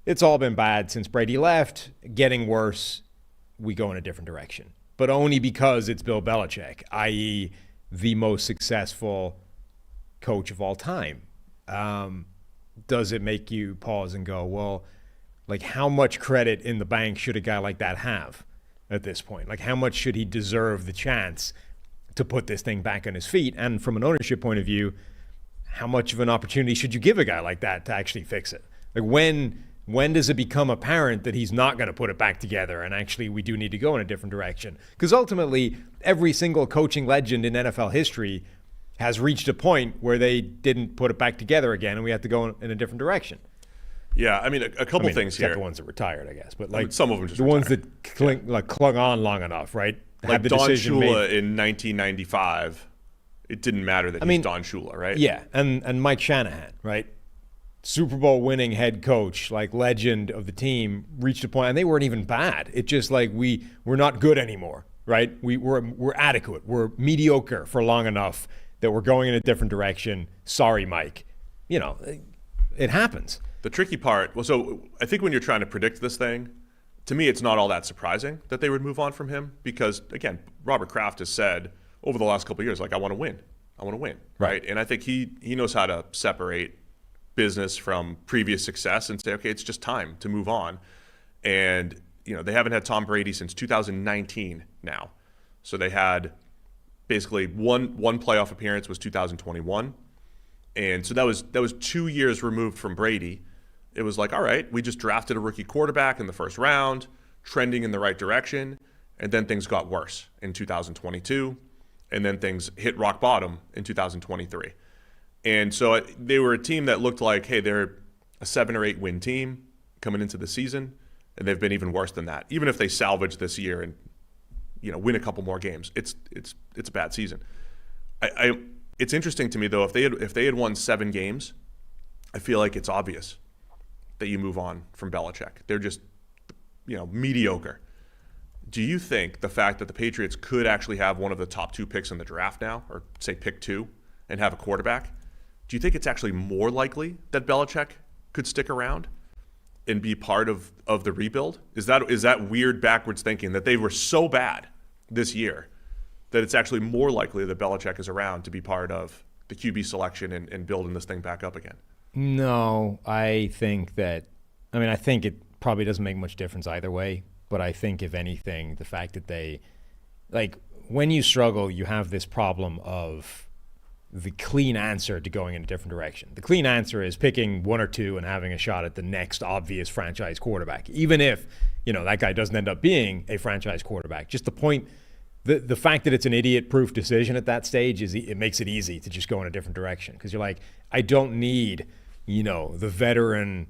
It's all been bad since Brady left, getting worse. We go in a different direction, but only because it's Bill Belichick, i.e. the most successful coach of all time. Does it make you pause and go, well, like, how much credit in the bank should a guy like that have at this point? Like, how much should he deserve the chance to put this thing back on his feet? And from an ownership point of view, how much of an opportunity should you give a guy like that to actually fix it? Like, when does it become apparent that he's not going to put it back together and actually we do need to go in a different direction? Because ultimately, every single coaching legend in NFL history has reached a point where they didn't put it back together again and we have to go in a different direction. Yeah, I mean, a couple things here. Except the ones that retired, I guess. But like, some of them just the ones that clung on long enough, right? Like Don Shula in 1995. It didn't matter that he's Don Shula, right? Yeah, and Mike Shanahan, right? Super Bowl winning head coach, like legend of the team, reached a point, and they weren't even bad. It's just like we're not good anymore, right? We're adequate. We're mediocre for long enough that we're going in a different direction. Sorry, Mike. You know, it happens. The tricky part, well, so I think when you're trying to predict this thing, to me, it's not all that surprising that they would move on from him because, again, Robert Kraft has said over the last couple of years, like, I want to win. I want to win, right? And I think he knows how to separate business from previous success and say, okay, it's just time to move on. And, you know, they haven't had Tom Brady since 2019 now. So they had basically one playoff appearance was 2021. And so that was 2 years removed from Brady. It was like, all right, we just drafted a rookie quarterback in the first round, trending in the right direction. And then things got worse in 2022. And then things hit rock bottom in 2023. And so they were a team that looked like, hey, they're a 7 or 8 win team coming into the season, and they've been even worse than that. Even if they salvage this year and, you know, win a couple more games, it's a bad season. It's interesting to me though, if they had won 7 games, I feel like it's obvious that you move on from Belichick. They're just, you know, mediocre. Do you think the fact that the Patriots could actually have one of the top 2 picks in the draft now, or say pick 2, and have a quarterback, do you think it's actually more likely that Belichick could stick around and be part of the rebuild? Is that weird backwards thinking that they were so bad this year that it's actually more likely that Belichick is around to be part of the QB selection and building this thing back up again? No, I think it probably doesn't make much difference either way. But I think, if anything, the fact that they, like, when you struggle, you have this problem of the clean answer to going in a different direction. The clean answer is picking 1 or 2 and having a shot at the next obvious franchise quarterback, even if, you know, that guy doesn't end up being a franchise quarterback. Just the fact that it's an idiot-proof decision at that stage it makes it easy to just go in a different direction because you're like, I don't need, you know, the veteran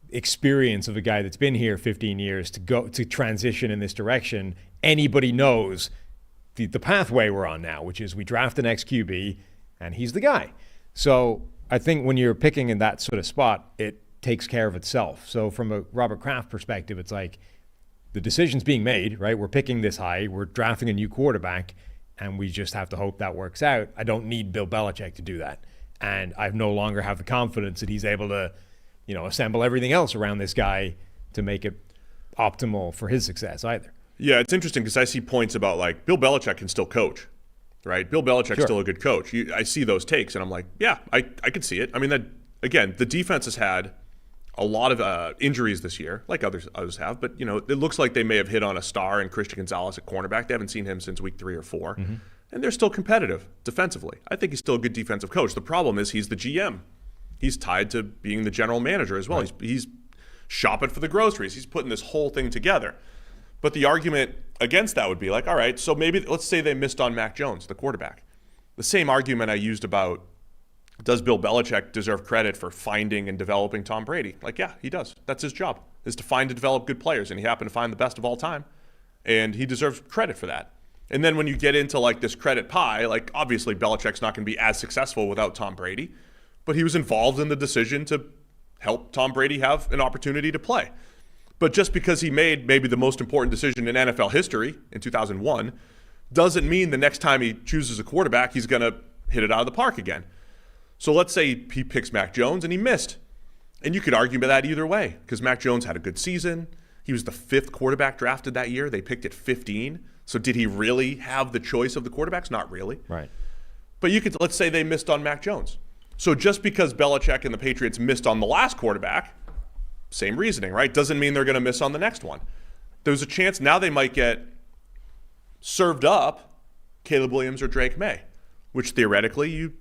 experience of a guy that's been here 15 years to transition in this direction. Anybody knows the pathway we're on now, which is we draft the next QB and he's the guy. So I think when you're picking in that sort of spot, it takes care of itself. So from a Robert Kraft perspective, it's like the decision's being made, right? We're picking this high, we're drafting a new quarterback, and we just have to hope that works out. I don't need Bill Belichick to do that. And I no longer have the confidence that he's able to, you know, assemble everything else around this guy to make it optimal for his success either. Yeah, it's interesting because I see points about, like, Bill Belichick can still coach, right? Bill Belichick's still a good coach. I see those takes, and I'm like, yeah, I could see it. I mean, that again, the defense has had a lot of injuries this year, like others have, but, you know, it looks like they may have hit on a star in Christian Gonzalez at cornerback. They haven't seen him since week 3 or 4, and they're still competitive defensively. I think he's still a good defensive coach. The problem is he's the GM. He's tied to being the general manager as well. Right. He's shopping for the groceries. He's putting this whole thing together. But the argument against that would be like, all right, so maybe let's say they missed on Mac Jones, the quarterback. The same argument I used about, does Bill Belichick deserve credit for finding and developing Tom Brady? Like, yeah, he does. That's his job, is to find and develop good players, and he happened to find the best of all time, and he deserves credit for that. And then when you get into, like, this credit pie, like, obviously Belichick's not going to be as successful without Tom Brady, but he was involved in the decision to help Tom Brady have an opportunity to play. But just because he made maybe the most important decision in NFL history in 2001 doesn't mean the next time he chooses a quarterback, he's going to hit it out of the park again. So let's say he picks Mac Jones and he missed. And you could argue about that either way because Mac Jones had a good season. He was the 5th quarterback drafted that year. They picked at 15. So did he really have the choice of the quarterbacks? Not really. Right. But let's say they missed on Mac Jones. So just because Belichick and the Patriots missed on the last quarterback, same reasoning, right? Doesn't mean they're going to miss on the next one. There's a chance now they might get served up Caleb Williams or Drake May, which theoretically you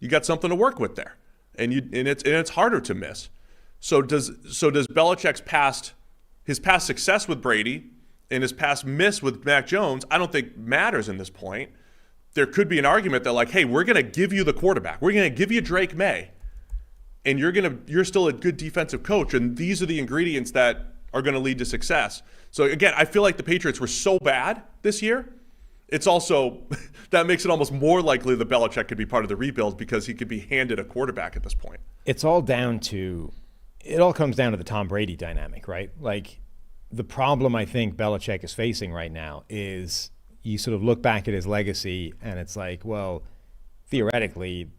got something to work with there, and it's harder to miss. So does Belichick's past success with Brady and his past miss with Mac Jones, I don't think matters in this point. There could be an argument that like, hey, we're going to give you the quarterback. We're going to give you Drake May. And you're still a good defensive coach, and these are the ingredients that are going to lead to success. So again, I feel like the Patriots were so bad this year. It's also that makes it almost more likely that Belichick could be part of the rebuild because he could be handed a quarterback at this point. It all comes down to the Tom Brady dynamic, right? Like the problem I think Belichick is facing right now is you sort of look back at his legacy and it's like, well, theoretically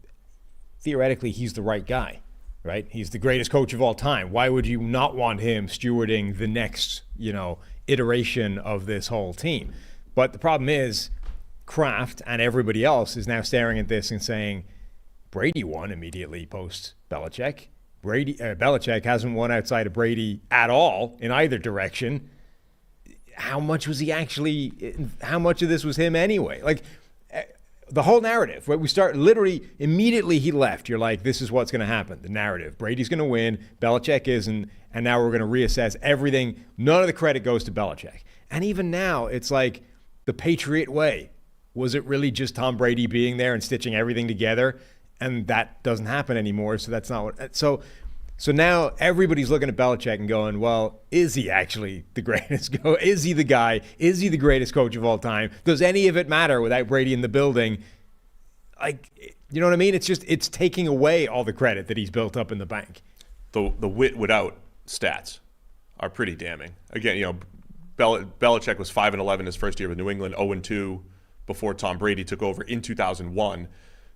he's the right guy. Right? He's the greatest coach of all time. Why would you not want him stewarding the next, iteration of this whole team? But the problem is Kraft and everybody else is now staring at this and saying, Brady won immediately post Belichick. Belichick hasn't won outside of Brady at all in either direction. How much of this was him anyway? Like, the whole narrative, right? We start literally immediately he left. You're like, this is what's going to happen. The narrative. Brady's going to win. Belichick isn't. And now we're going to reassess everything. None of the credit goes to Belichick. And even now, it's like the Patriot way. Was it really just Tom Brady being there and stitching everything together? And that doesn't happen anymore. So that's not what. So now everybody's looking at Belichick and going, well, is he actually the greatest? Is he the guy? Is he the greatest coach of all time? Does any of it matter without Brady in the building? Like, you know what I mean? It's taking away all the credit that he's built up in the bank. The without stats are pretty damning. Again, Belichick was 5-11 his first year with New England, 0-2 before Tom Brady took over in 2001.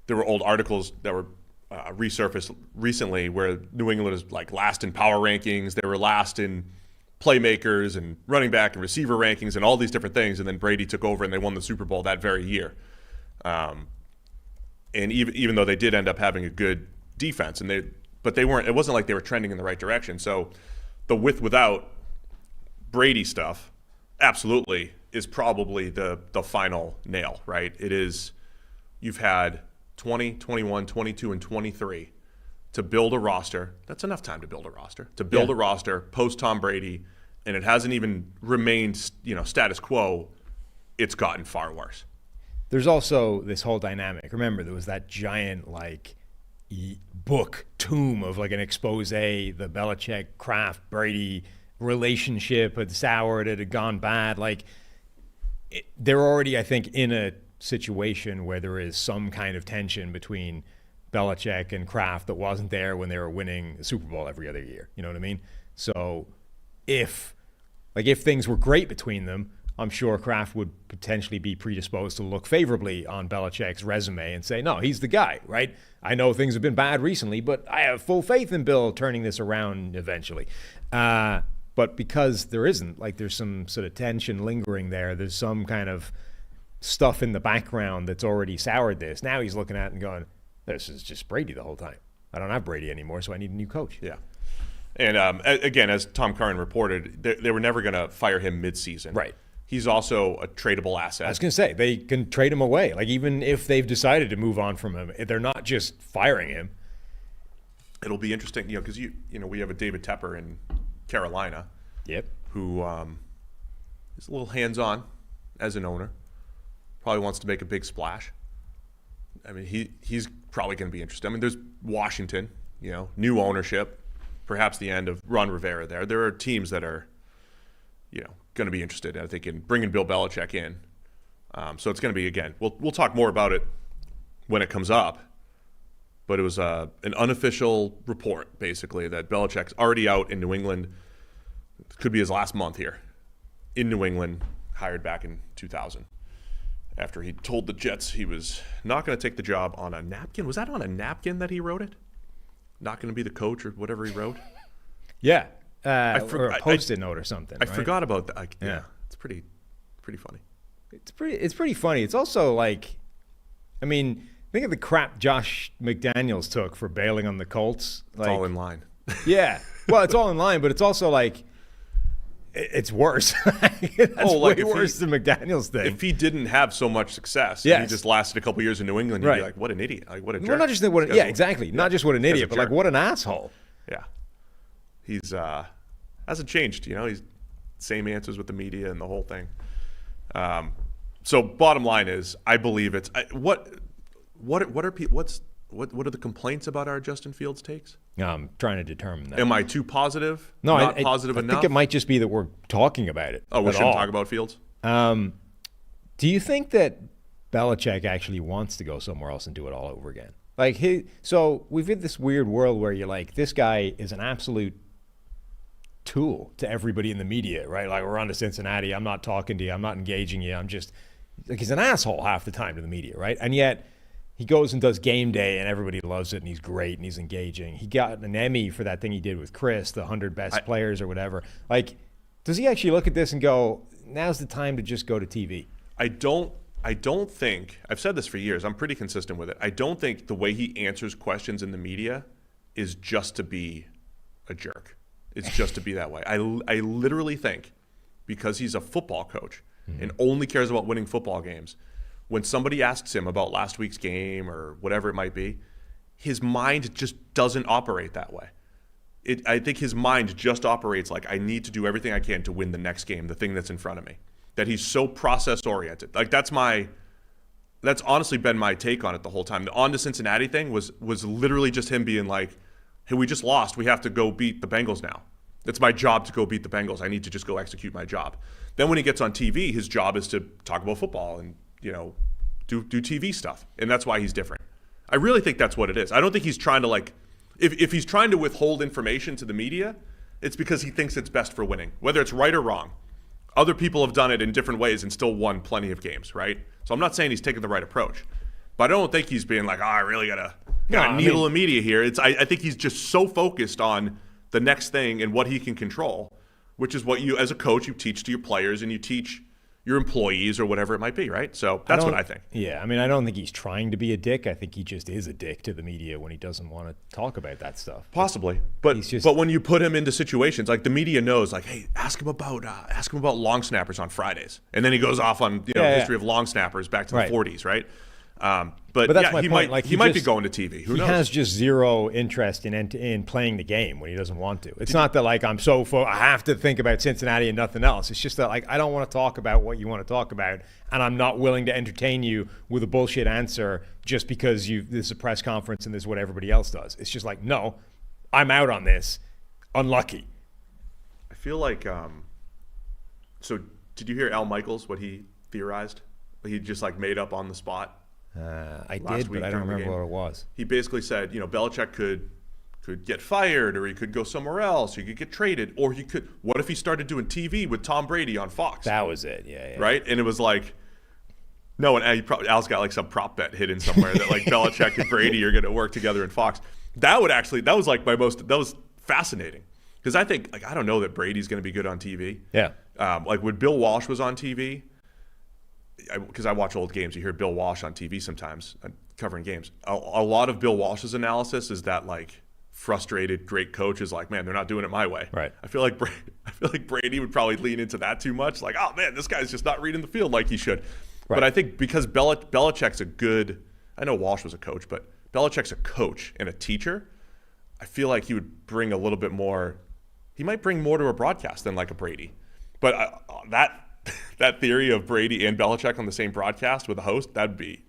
There were old articles that were resurfaced recently where New England was like last in power rankings. They were last in playmakers and running back and receiver rankings and all these different things. And then Brady took over and they won the Super Bowl that very year. And even though they did end up having a good defense, but they weren't. It wasn't like they were trending in the right direction. So the without Brady stuff, absolutely, is probably the final nail. Right? It is. You've had 20, 21, 22, and 23 to build a roster. That's enough time to build a roster. To build a roster post Tom Brady, and it hasn't even remained, status quo. It's gotten far worse. There's also this whole dynamic. Remember, there was that giant book tomb of like an expose, the Belichick, Kraft, Brady relationship had soured, it had gone bad. They're already, I think, in a situation where there is some kind of tension between Belichick and Kraft that wasn't there when they were winning the Super Bowl every other year. You know what I mean? So if things were great between them, I'm sure Kraft would potentially be predisposed to look favorably on Belichick's resume and say, no, he's the guy, right? I know things have been bad recently, but I have full faith in Bill turning this around eventually. But because there isn't, there's some sort of tension lingering there, there's some kind of stuff in the background that's already soured this. Now he's looking at it and going, this is just Brady the whole time. I don't have Brady anymore, so I need a new coach. Yeah. And again, as Tom Curran reported, they were never going to fire him midseason. Right. He's also a tradable asset. I was going to say, they can trade him away. Even if they've decided to move on from him, they're not just firing him. It'll be interesting, because we have a David Tepper in Carolina. Yep. Who is a little hands-on as an owner. Probably wants to make a big splash. I mean, he's probably going to be interested. I mean, there's Washington, new ownership, perhaps the end of Ron Rivera there. There are teams that are, going to be interested, I think, in bringing Bill Belichick in. So it's going to be, again, we'll talk more about it when it comes up. But it was an unofficial report, basically, that Belichick's already out in New England could be his last month here in New England, hired back in 2000. After he told the Jets he was not going to take the job on a napkin. Was that on a napkin that he wrote it? Not going to be the coach or whatever he wrote? Yeah. Or a Post-it note or something. I right? forgot about that. Yeah. It's pretty funny. It's pretty funny. It's also like, I mean, think of the crap Josh McDaniels took for bailing on the Colts. It's all in line. Yeah. Well, it's all in line, but it's also like, it's worse. That's way worse than McDaniels thing. If he didn't have so much success, yes. and he just lasted a couple years in New England, you'd be like, what an idiot. Like, what a jerk. Well, not just what, yeah, exactly. Not just what an idiot, but like what an asshole. Yeah. He's hasn't changed, He's same answers with the media and the whole thing. So bottom line is, I believe it's what are the complaints about our Justin Fields takes? I'm trying to determine that. Am I too positive? No, not positive enough. I think it might just be that we're talking about it. Oh, we shouldn't talk about Fields? Do you think that Belichick actually wants to go somewhere else and do it all over again? Like so we've hit this weird world where you're like, this guy is an absolute tool to everybody in the media, right? Like, we're on to Cincinnati. I'm not talking to you. I'm not engaging you. I'm just like, he's an asshole half the time to the media, right? And yet he goes and does game day and everybody loves it and he's great and he's engaging. He got an Emmy for that thing he did with Chris, the 100 best players or whatever. Like, does he actually look at this and go, now's the time to just go to TV? I don't think, I've said this for years, I'm pretty consistent with it. I don't think the way he answers questions in the media is just to be a jerk. It's just to be that way. I literally think, because he's a football coach and only cares about winning football games, when somebody asks him about last week's game or whatever it might be, his mind just doesn't operate that way. I think his mind just operates like, I need to do everything I can to win the next game, the thing that's in front of me. That he's so process-oriented. Like, that's honestly been my take on it the whole time. The on to Cincinnati thing was literally just him being like, hey, we just lost. We have to go beat the Bengals now. It's my job to go beat the Bengals. I need to just go execute my job. Then when he gets on TV, his job is to talk about football and, do TV stuff. And that's why he's different. I really think that's what it is. I don't think he's trying to, if he's trying to withhold information to the media, it's because he thinks it's best for winning, whether it's right or wrong. Other people have done it in different ways and still won plenty of games, right? So I'm not saying he's taking the right approach. But I don't think he's being like, I really gotta needle the media here. I think he's just so focused on the next thing and what he can control, which is what you, as a coach, you teach to your players and you teach your employees or whatever it might be, right? So that's what I think. Yeah, I mean, I don't think he's trying to be a dick. I think he just is a dick to the media when he doesn't want to talk about that stuff. Possibly, but when you put him into situations like the media knows, like, hey, ask him about long snappers on Fridays, and then he goes off on history of long snappers back to the 40s, right? But that's my point. He might be going to TV. Who knows? He has just zero interest in playing the game when he doesn't want to. It's not that I have to think about Cincinnati and nothing else. It's just that I don't want to talk about what you want to talk about, and I'm not willing to entertain you with a bullshit answer just because this is a press conference and this is what everybody else does. It's just like, no, I'm out on this. Unlucky. I feel like so did you hear Al Michaels, what he theorized? He just made up on the spot. I did, but I don't remember what it was. He basically said, Belichick could get fired, or he could go somewhere else, or he could get traded, or he could. What if he started doing TV with Tom Brady on Fox? That was it, yeah. Right, and it was like, no, and Al's got some prop bet hidden somewhere that Belichick and Brady are going to work together in Fox. That was fascinating because I think I don't know that Brady's going to be good on TV. Yeah, when Bill Walsh was on TV. Because I watch old games, you hear Bill Walsh on TV sometimes covering games. A lot of Bill Walsh's analysis is that frustrated great coach is like, man, they're not doing it my way. Right. I feel like Brady would probably lean into that too much. Like, oh man, this guy's just not reading the field like he should. Right. But I think because Belichick's a good, I know Walsh was a coach, but Belichick's a coach and a teacher. I feel like he would bring a little bit more. He might bring more to a broadcast than a Brady. But that theory of Brady and Belichick on the same broadcast with a host, that'd be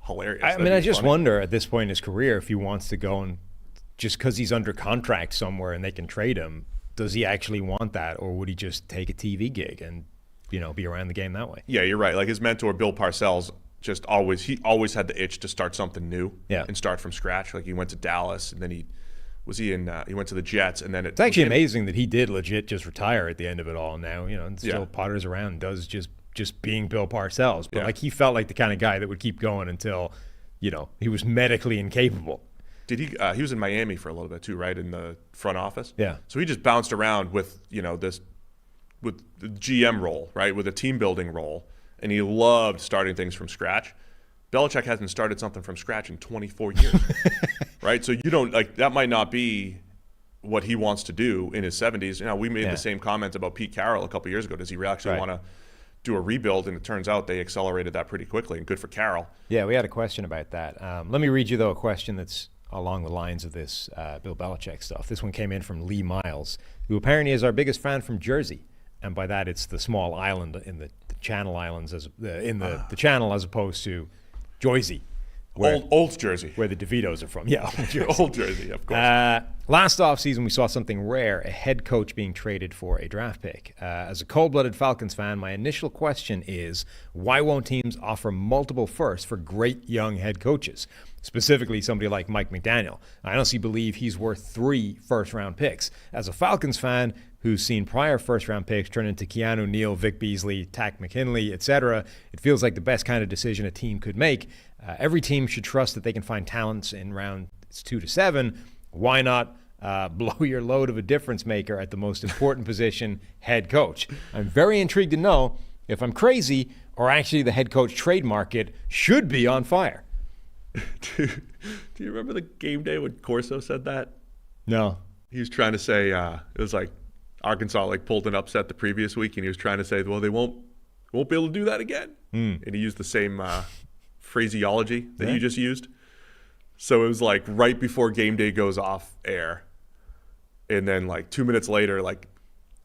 hilarious. I just wonder at this point in his career if he wants to go and just because he's under contract somewhere and they can trade him, does he actually want that, or would he just take a TV gig and be around the game that way? Yeah, you're right. His mentor Bill Parcells he always had the itch to start something new and start from scratch. He went to Dallas and then he was he in? He went to the Jets, and then It's actually amazing that he did legit just retire at the end of it all. Now and still potters around, and does just being Bill Parcells. But like he felt like the kind of guy that would keep going until he was medically incapable. Did he? He was in Miami for a little bit too, right? In the front office. Yeah. So he just bounced around with with the GM role, right? With a team building role, and he loved starting things from scratch. Belichick hasn't started something from scratch in 24 years, right? So you don't that might not be what he wants to do in his 70s. We made the same comment about Pete Carroll a couple years ago. Does he actually want to do a rebuild? And it turns out they accelerated that pretty quickly, and good for Carroll. Yeah, we had a question about that. Let me read you, though, a question that's along the lines of this Bill Belichick stuff. This one came in from Lee Miles, who apparently is our biggest fan from Jersey. And by that, it's the small island in the Channel Islands, the Channel, as opposed to Jersey. Old Jersey. Where the DeVitos are from. Yeah, Old Jersey, of course. Last offseason, we saw something rare, a head coach being traded for a draft pick. As a cold-blooded Falcons fan, my initial question is, why won't teams offer multiple firsts for great young head coaches? Specifically, somebody like Mike McDaniel. I honestly believe he's worth 3 first-round picks. As a Falcons fan who's seen prior first-round picks turn into Keanu Neal, Vic Beasley, Tack McKinley, etc., it feels like the best kind of decision a team could make. Every team should trust that they can find talents in rounds 2 to 7. Why not blow your load of a difference maker at the most important position, head coach? I'm very intrigued to know if I'm crazy or actually the head coach trade market should be on fire. Do you remember the game day when Corso said that? No. He was trying to say it was like Arkansas pulled an upset the previous week, and he was trying to say, well, they won't be able to do that again. And he used the same phraseology that you just used. So it was right before game day goes off air, and then 2 minutes later,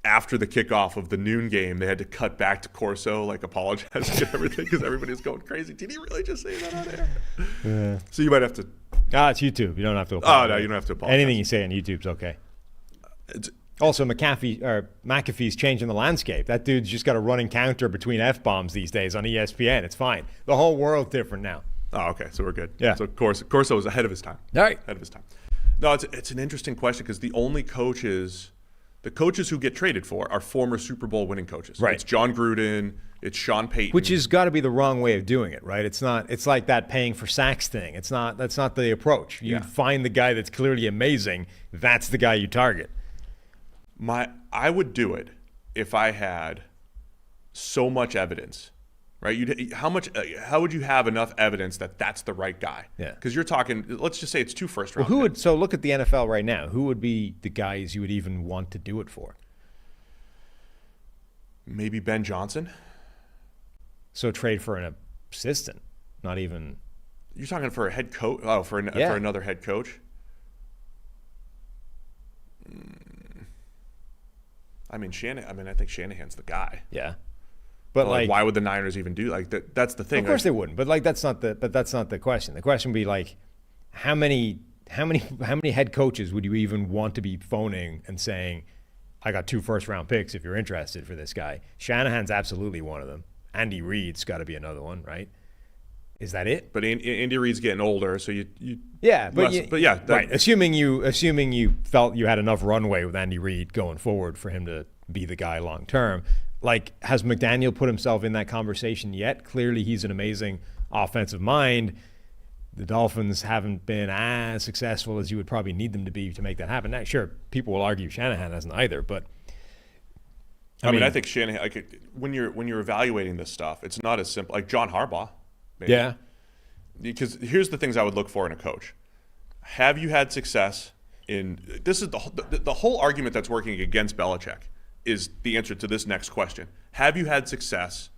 after the kickoff of the noon game, they had to cut back to Corso, apologizing and everything because everybody's going crazy. Did he really just say that on air? Yeah. So you might have to. It's YouTube. You don't have to apologize. Oh no, you don't have to apologize. Anything you say on YouTube's okay. Also, McAfee's changing the landscape. That dude's just got a running counter between F-bombs these days on ESPN. It's fine. The whole world's different now. Oh, okay. So we're good. Yeah. So Corso was ahead of his time. All right. Ahead of his time. No, it's an interesting question because the only coaches who get traded for are former Super Bowl winning coaches. Right. It's John Gruden. It's Sean Payton. Which has got to be the wrong way of doing it, right? It's not. It's like that paying for sacks thing. That's not the approach. You find the guy that's clearly amazing. That's the guy you target. I would do it if I had so much evidence, right? How would you have enough evidence that that's the right guy? Yeah. Because you're talking. Let's just say it's 2 first-round. So look at the NFL right now. Who would be the guys you would even want to do it for? Maybe Ben Johnson. So trade for an assistant, not even. You're talking for a head coach? Oh, for another head coach. I think Shanahan's the guy. Yeah, but why would the Niners even do that? That's the thing. Of course they wouldn't. But that's not the question. The question would be how many head coaches would you even want to be phoning and saying, I got 2 first-round picks if you're interested for this guy? Shanahan's absolutely one of them. Andy Reid's got to be another one, right? Is that it? But Andy Reid's getting older, so you right. Assuming you felt you had enough runway with Andy Reid going forward for him to be the guy long term. Has McDaniel put himself in that conversation yet? Clearly, he's an amazing offensive mind. The Dolphins haven't been as successful as you would probably need them to be to make that happen. Now, sure, people will argue Shanahan hasn't either, but I think Shanahan. When you're evaluating this stuff, it's not as simple. Like John Harbaugh. Maybe. Yeah. Because here's the things I would look for in a coach. Have you had success in – this is the whole argument that's working against Belichick is the answer to this next question. Have you had success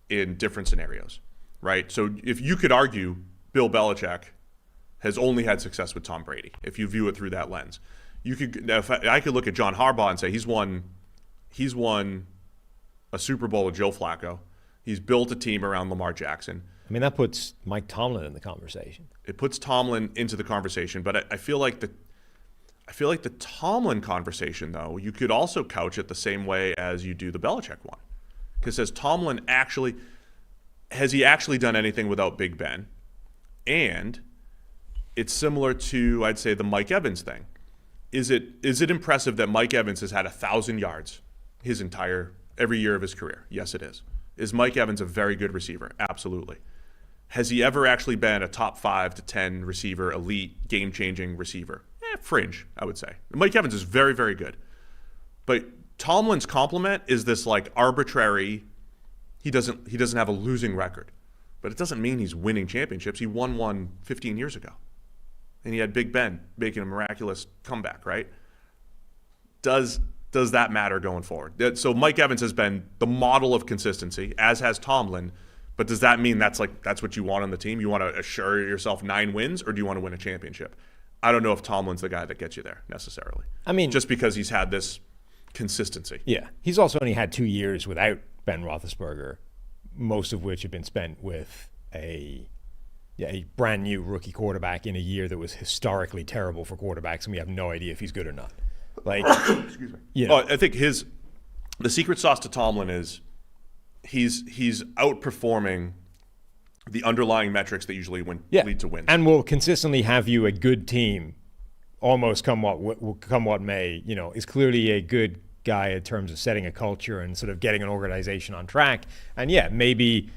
in different scenarios, right? So if you could argue Bill Belichick has only had success with Tom Brady, if you view it through that lens. I could look at John Harbaugh and say he's won a Super Bowl with Joe Flacco. He's built a team around Lamar Jackson. That puts Mike Tomlin in the conversation. It puts Tomlin into the conversation, but I feel like the Tomlin conversation, though, you could also couch it the same way as you do the Belichick one. Because has Tomlin actually done anything without Big Ben? And it's similar to, I'd say, the Mike Evans thing. Is it impressive that Mike Evans has had 1,000 yards every year of his career? Yes, it is. Is Mike Evans a very good receiver? Absolutely. Has he ever actually been a top 5 to 10 receiver, elite, game-changing receiver? Fringe, I would say. Mike Evans is very, very good. But Tomlin's compliment is this like arbitrary, he doesn't have a losing record. But it doesn't mean he's winning championships. He won one 15 years ago. And he had Big Ben making a miraculous comeback, right? Does that matter going forward? So Mike Evans has been the model of consistency, as has Tomlin. But does that mean that's what you want on the team? You want to assure yourself 9 wins, or do you want to win a championship? I don't know if Tomlin's the guy that gets you there necessarily. I mean, just because he's had this consistency. Yeah, he's also only had 2 years without Ben Roethlisberger, most of which have been spent with a brand new rookie quarterback in a year that was historically terrible for quarterbacks, and we have no idea if he's good or not. Like, excuse me. You know, I think the secret sauce to Tomlin is he's outperforming the underlying metrics that usually lead to wins, and will consistently have you a good team, almost come what may. You know, is clearly a good guy in terms of setting a culture and sort of getting an organization on track. And yeah, maybe,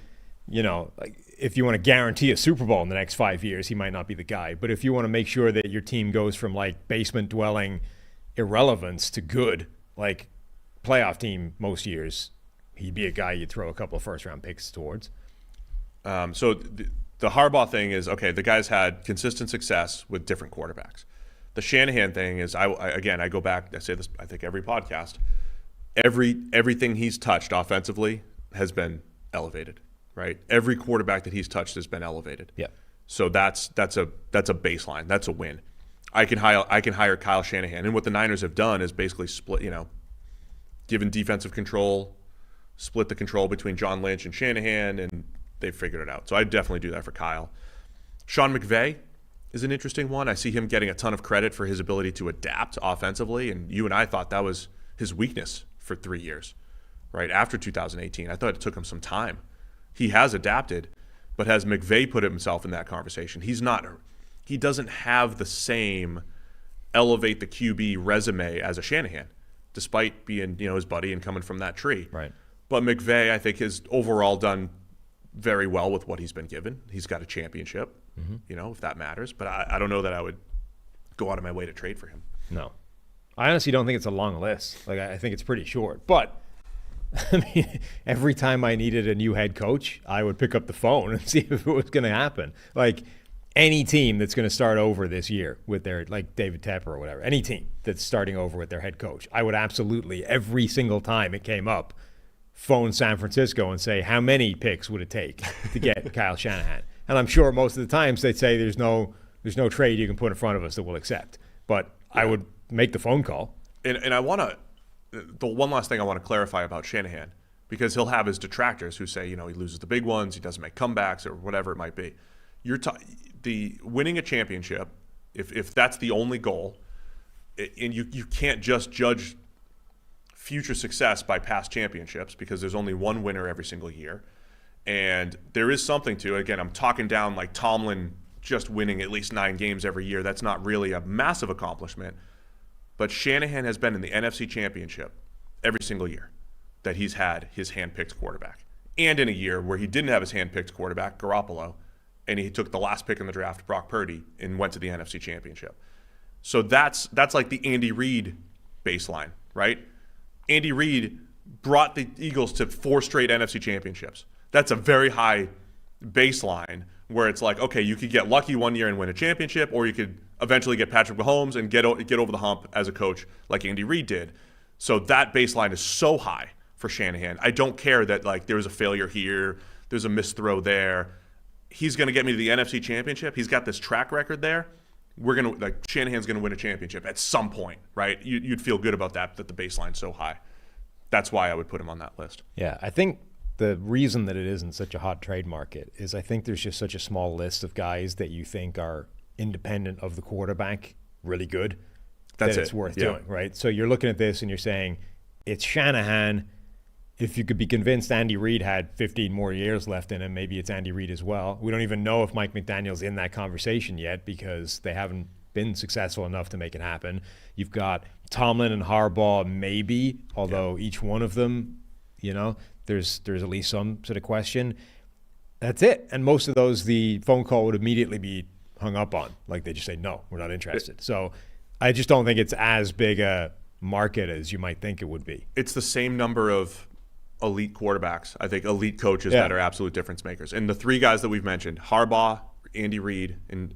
you know, like if you want to guarantee a Super Bowl in the next 5 years, he might not be the guy. But if you want to make sure that your team goes from like basement dwelling irrelevance to good, like playoff team most years, he'd be a guy you'd throw a couple of first-round picks towards. So the Harbaugh thing is, okay, the guy's had consistent success with different quarterbacks. The Shanahan thing is, I go back, I say this, I think every podcast, everything he's touched offensively has been elevated, right? Every quarterback that he's touched has been elevated. Yeah. So that's a baseline. That's a win. I can hire Kyle Shanahan, and what the Niners have done is basically split, given defensive control, split the control between John Lynch and Shanahan, and they've figured it out. So I'd definitely do that for Kyle. Sean McVay is an interesting one. I see him getting a ton of credit for his ability to adapt offensively, and you and I thought that was his weakness for 3 years, right? After 2018, I thought it took him some time. He has adapted, but has McVay put himself in that conversation? He doesn't have the same elevate the QB resume as a Shanahan, despite being, his buddy and coming from that tree. Right. But McVay, I think, has overall done very well with what he's been given. He's got a championship, if that matters. But I don't know that I would go out of my way to trade for him. No. I honestly don't think it's a long list. Like, I think it's pretty short. But, I mean, every time I needed a new head coach, I would pick up the phone and see if it was going to happen. Like, any team that's going to start over this year with their, like David Tepper or whatever, any team that's starting over with their head coach, I would absolutely, every single time it came up, phone San Francisco and say, how many picks would it take to get Kyle Shanahan? And I'm sure most of the times they'd say there's no trade you can put in front of us that we'll accept. But I would make the phone call. And I want to, the one last thing I want to clarify about Shanahan, because he'll have his detractors who say, he loses the big ones, he doesn't make comebacks or whatever it might be. The winning a championship, if that's the only goal, and you can't just judge future success by past championships because there's only one winner every single year. And there is something to it. Again, I'm talking down like Tomlin just winning at least 9 games every year. That's not really a massive accomplishment. But Shanahan has been in the NFC Championship every single year that he's had his hand-picked quarterback. And in a year where he didn't have his hand-picked quarterback, Garoppolo, and he took the last pick in the draft, Brock Purdy, and went to the NFC Championship. So that's like the Andy Reid baseline, right? Andy Reid brought the Eagles to 4 straight NFC championships. That's a very high baseline where it's like, okay, you could get lucky one year and win a championship, or you could eventually get Patrick Mahomes and get over the hump as a coach like Andy Reid did. So that baseline is so high for Shanahan. I don't care that like there's a failure here, there's a missed throw there. He's going to get me to the NFC championship. He's got this track record there. Shanahan's going to win a championship at some point, right? You'd feel good about that the baseline's so high. That's why I would put him on that list. Yeah, I think the reason that it isn't such a hot trade market is I think there's just such a small list of guys that you think are independent of the quarterback really good. It's worth doing, right? So you're looking at this and you're saying, it's Shanahan. If you could be convinced Andy Reid had 15 more years left in him, maybe it's Andy Reid as well. We don't even know if Mike McDaniel's in that conversation yet because they haven't been successful enough to make it happen. You've got Tomlin and Harbaugh, maybe, although each one of them, there's at least some sort of question. That's it. And most of those, the phone call would immediately be hung up on. Like they just say, no, we're not interested. So I just don't think it's as big a market as you might think it would be. It's the same number of elite quarterbacks. I think elite coaches that are absolute difference makers. And the three guys that we've mentioned, Harbaugh, Andy Reid, and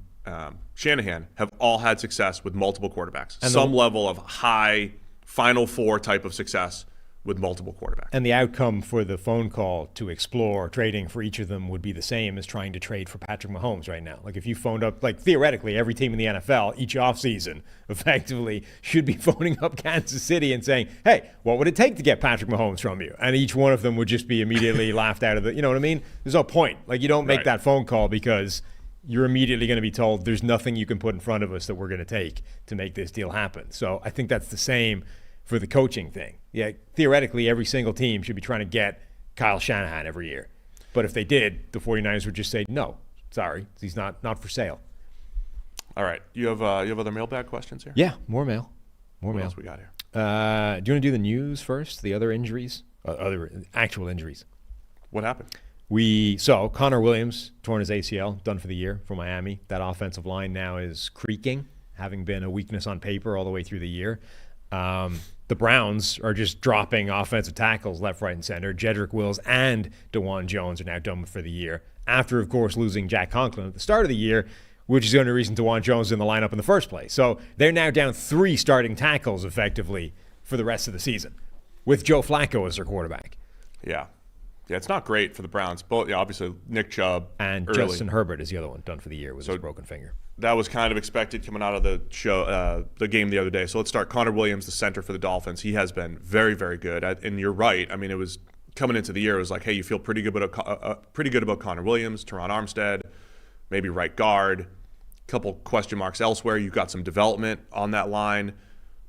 Shanahan, have all had success with multiple quarterbacks. And some level of high Final Four type of success with multiple quarterbacks. And the outcome for the phone call to explore trading for each of them would be the same as trying to trade for Patrick Mahomes right now. Like if you phoned up, like theoretically, every team in the NFL, each offseason, effectively should be phoning up Kansas City and saying, hey, what would it take to get Patrick Mahomes from you? And each one of them would just be immediately laughed out of the, you know what I mean? There's no point. Like you don't make that phone call because you're immediately going to be told there's nothing you can put in front of us that we're going to take to make this deal happen. So I think that's the same for the coaching thing. Yeah, theoretically, every single team should be trying to get Kyle Shanahan every year. But if they did, the 49ers would just say, no, sorry, he's not for sale. All right. You have other mailbag questions here? Yeah, more mail. What else we got here? Do you want to do the news first, the other injuries, other actual injuries? What happened? So Connor Williams torn his ACL, done for the year for Miami. That offensive line now is creaking, having been a weakness on paper all the way through the year. The Browns are just dropping offensive tackles left, right, and center. Jedrick Wills and DeJuan Jones are now done for the year. After, of course, losing Jack Conklin at the start of the year, which is the only reason DeJuan Jones is in the lineup in the first place. So they're now down 3 starting tackles effectively for the rest of the season, with Joe Flacco as their quarterback. Yeah, it's not great for the Browns. Both, obviously, Nick Chubb and early. Justin Herbert is the other one done for the year with his broken finger. That was kind of expected coming out of the show, the game the other day. So let's start. Connor Williams, the center for the Dolphins. He has been very, very good. And you're right. I mean, it was coming into the year. It was like, hey, you feel pretty good about Connor Williams, Teron Armstead, maybe right guard. A couple question marks elsewhere. You've got some development on that line,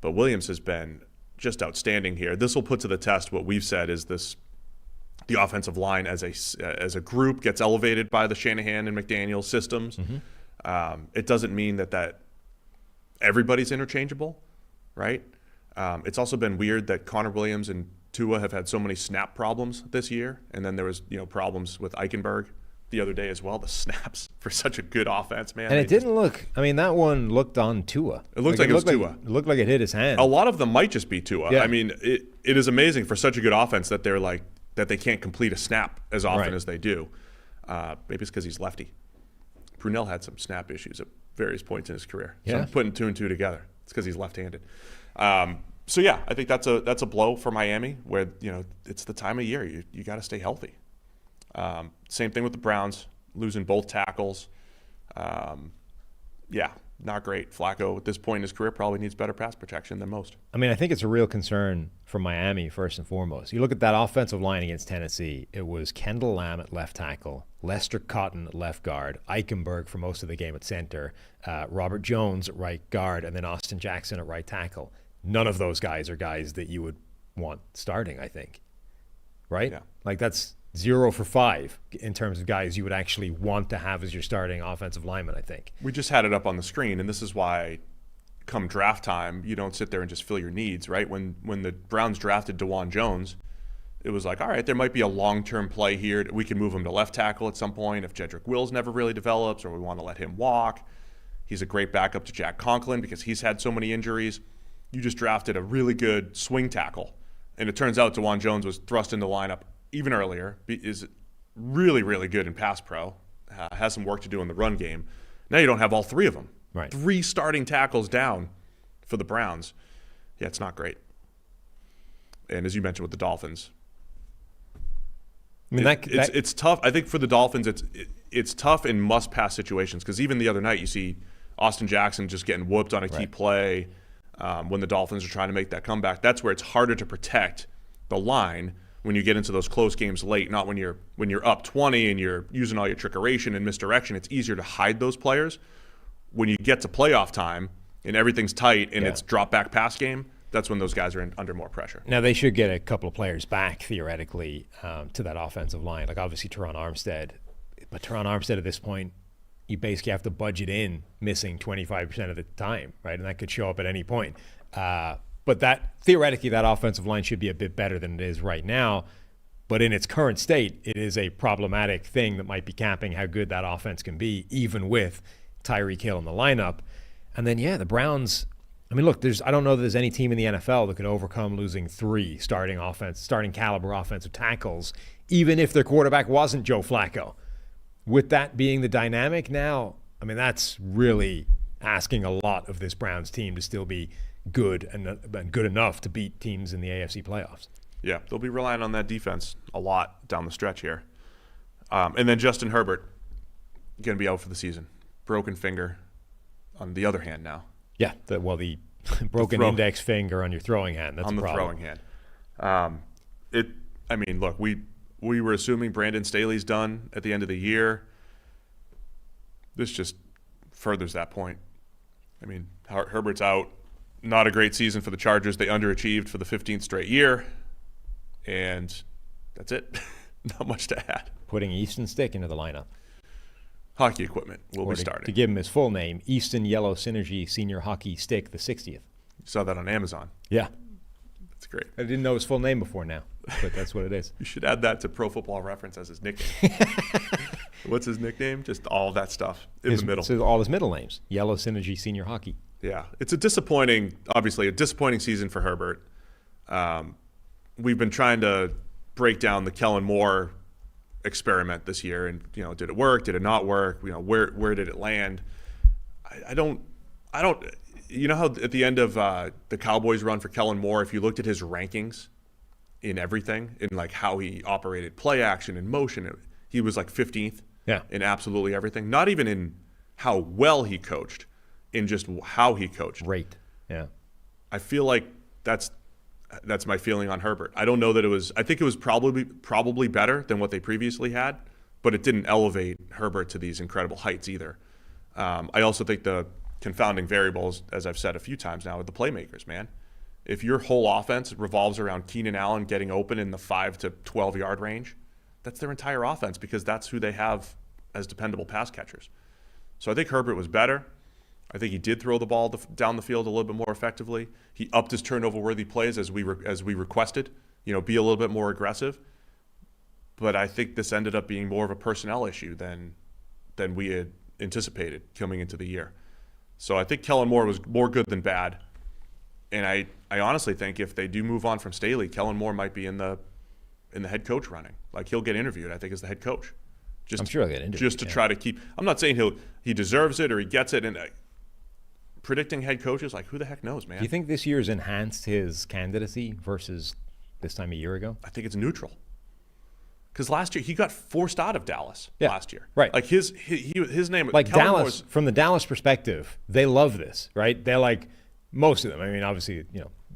but Williams has been just outstanding here. This will put to the test what we've said is the offensive line as a group gets elevated by the Shanahan and McDaniel systems. Mm-hmm. It doesn't mean that everybody's interchangeable, right? It's also been weird that Connor Williams and Tua have had so many snap problems this year, and then there was problems with Eichenberg the other day as well. The snaps for such a good offense, man. And it didn't look. I mean, that one looked on Tua. It looked like it was Tua. It looked like it hit his hand. A lot of them might just be Tua. Yeah. I mean, it is amazing for such a good offense that they're like that they can't complete a snap as often as they do. Maybe it's because he's lefty. Brunell had some snap issues at various points in his career. So I'm putting 2 and 2 together. It's because he's left-handed. So yeah, I think that's a blow for Miami, where it's the time of year you got to stay healthy. Same thing with the Browns, losing both tackles. Not great. Flacco at this point in his career probably needs better pass protection than most. I mean, I think it's a real concern for Miami first and foremost. You look at that offensive line against Tennessee. It was Kendall Lamb at left tackle, Lester Cotton at left guard, Eichenberg for most of the game at center, Robert Jones at right guard, and then Austin Jackson at right tackle. None of those guys are guys that you would want starting, I think. Right? Yeah. Like that's 0 for 5 in terms of guys you would actually want to have as your starting offensive lineman, I think. We just had it up on the screen, and this is why come draft time, you don't sit there and just fill your needs, right? When the Browns drafted DeJuan Jones, it was like, all right, there might be a long-term play here. We can move him to left tackle at some point if Jedrick Wills never really develops or we want to let him walk. He's a great backup to Jack Conklin because he's had so many injuries. You just drafted a really good swing tackle, and it turns out DeJuan Jones was thrust into the lineup even earlier, is really, really good in pass pro, has some work to do in the run game. Now you don't have all 3 of them. Right. 3 starting tackles down for the Browns. Yeah, it's not great. And as you mentioned with the Dolphins, I mean, it's tough. I think for the Dolphins, it's tough in must-pass situations because even the other night you see Austin Jackson just getting whooped on a key play when the Dolphins are trying to make that comeback. That's where it's harder to protect the line when you get into those close games late, not when you're up 20 and you're using all your trickeration and misdirection. It's easier to hide those players. When you get to playoff time and everything's tight and it's drop-back pass game, that's when those guys are under more pressure. Now, they should get a couple of players back, theoretically, to that offensive line. Like, obviously, Teron Armstead. But Teron Armstead at this point, you basically have to budget in missing 25% of the time, right? And that could show up at any point. But that theoretically, that offensive line should be a bit better than it is right now. But in its current state, it is a problematic thing that might be capping how good that offense can be, even with Tyreek Hill in the lineup. And then, the Browns. I mean, look, I don't know that there's any team in the NFL that could overcome losing 3 starting caliber offensive tackles, even if their quarterback wasn't Joe Flacco. With that being the dynamic now, I mean, that's really asking a lot of this Browns team to still be good and good enough to beat teams in the AFC playoffs. Yeah, they'll be relying on that defense a lot down the stretch here. And then Justin Herbert, going to be out for the season. Broken finger on the other hand now. Yeah, the broken index finger on your throwing hand. That's on a problem. On the throwing hand. Look, we were assuming Brandon Staley's done at the end of the year. This just furthers that point. I mean, Herbert's out. Not a great season for the Chargers. They underachieved for the 15th straight year. And that's it. Not much to add. Putting Easton Stick into the lineup. Hockey equipment will be starting. To give him his full name, Easton Yellow Synergy Senior Hockey Stick, the 60th. You saw that on Amazon. Yeah. That's great. I didn't know his full name before now, but that's what it is. You should add that to Pro Football Reference as his nickname. What's his nickname? Just all that stuff in the middle. So all his middle names. Yellow Synergy Senior Hockey. Yeah. It's obviously a disappointing season for Herbert. We've been trying to break down the Kellen Moore experiment this year, and did it work? Did it not work? Where did it land? I don't. You know how at the end of the Cowboys run for Kellen Moore, if you looked at his rankings in everything, in like how he operated play action and motion, he was like 15th. Yeah. In absolutely everything. Not even in how well he coached, in just how he coached. Great. Yeah. I feel like that's my feeling on Herbert. I don't know that it was. I think it was probably better than what they previously had, but it didn't elevate Herbert to these incredible heights either. I also think the confounding variables, as I've said a few times now, are the playmakers, man. If your whole offense revolves around Keenan Allen getting open in the 5 to 12 yard range, that's their entire offense, because that's who they have as dependable pass catchers. So I think Herbert was better. I think he did throw the ball down the field a little bit more effectively. He upped his turnover-worthy plays as we requested. Be a little bit more aggressive. But I think this ended up being more of a personnel issue than we had anticipated coming into the year. So I think Kellen Moore was more good than bad. And I honestly think if they do move on from Staley, Kellen Moore might be in the head coach running. Like, he'll get interviewed, I think, as the head coach. I'm sure he'll get interviewed. Just to try to keep. I'm not saying he deserves it or he gets it. And predicting head coaches, like, who the heck knows, man? Do you think this year's enhanced his candidacy versus this time a year ago? I think it's neutral. Because last year he got forced out of Dallas. Last year, right? Like his name, like Dallas. From the Dallas perspective, they love this, right? They're like, most of them. I mean, obviously,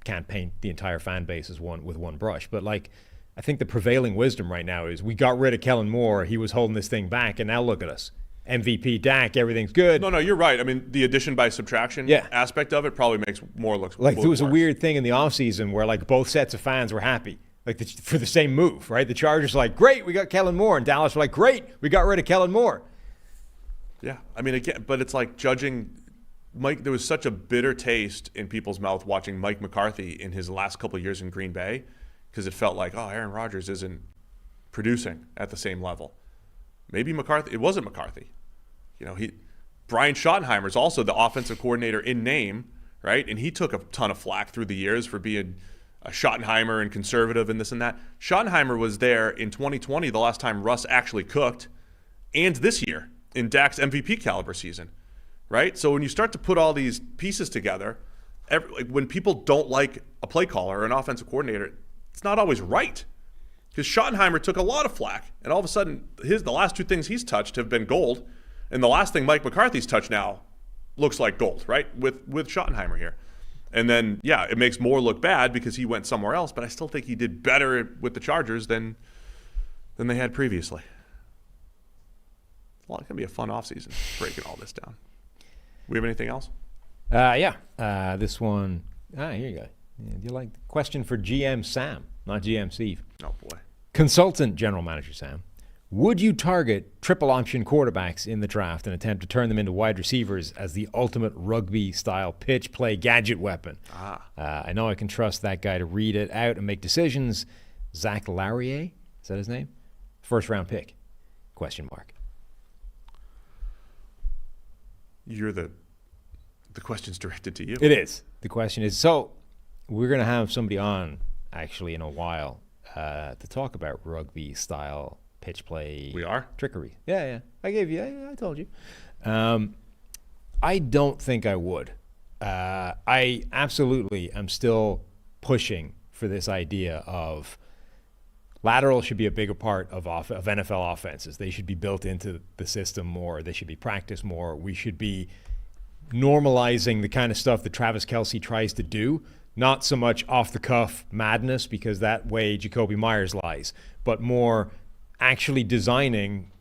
can't paint the entire fan base as with one brush, but like, I think the prevailing wisdom right now is we got rid of Kellen Moore. He was holding this thing back, and now look at us. MVP Dak, everything's good. No, you're right. I mean, the addition by subtraction aspect of it probably makes Moore look like there was a weird thing in the offseason where like both sets of fans were happy. Like for the same move, right? The Chargers were like, great, we got Kellen Moore. And Dallas were like, great, we got rid of Kellen Moore. Yeah, I mean, again, but it's like judging Mike. There was such a bitter taste in people's mouth watching Mike McCarthy in his last couple of years in Green Bay, because it felt like, Aaron Rodgers isn't producing at the same level. Maybe McCarthy. It wasn't McCarthy. Brian Schottenheimer is also the offensive coordinator in name, right? And he took a ton of flack through the years for being a Schottenheimer and conservative and this and that. Schottenheimer was there in 2020, the last time Russ actually cooked, and this year in Dak's MVP caliber season, right? So when you start to put all these pieces together, when people don't like a play caller or an offensive coordinator, it's not always right. Because Schottenheimer took a lot of flack, and all of a sudden, the last two things he's touched have been gold, and the last thing Mike McCarthy's touched now looks like gold, right? With Schottenheimer here. And then, it makes Moore look bad because he went somewhere else, but I still think he did better with the Chargers than they had previously. Well, it's going to be a fun offseason breaking all this down. We have anything else? This one. Here you go. Do you like the question for GM Sam, not GM Steve? Oh, boy. Consultant General Manager Sam. Would you target triple option quarterbacks in the draft and attempt to turn them into wide receivers as the ultimate rugby-style pitch play gadget weapon? I know I can trust that guy to read it out and make decisions. Zach Laurier, is that his name? First-round pick? Question mark. You're the question's directed to you. It is. The question is, so we're going to have somebody on actually in a while to talk about rugby-style pitch play. We are? Trickery. Yeah. I told you. I don't think I would. I absolutely am still pushing for this idea of lateral should be a bigger part of NFL offenses. They should be built into the system more. They should be practiced more. We should be normalizing the kind of stuff that Travis Kelce tries to do, not so much off-the-cuff madness, because that way Jacoby Myers lies, but more actually designing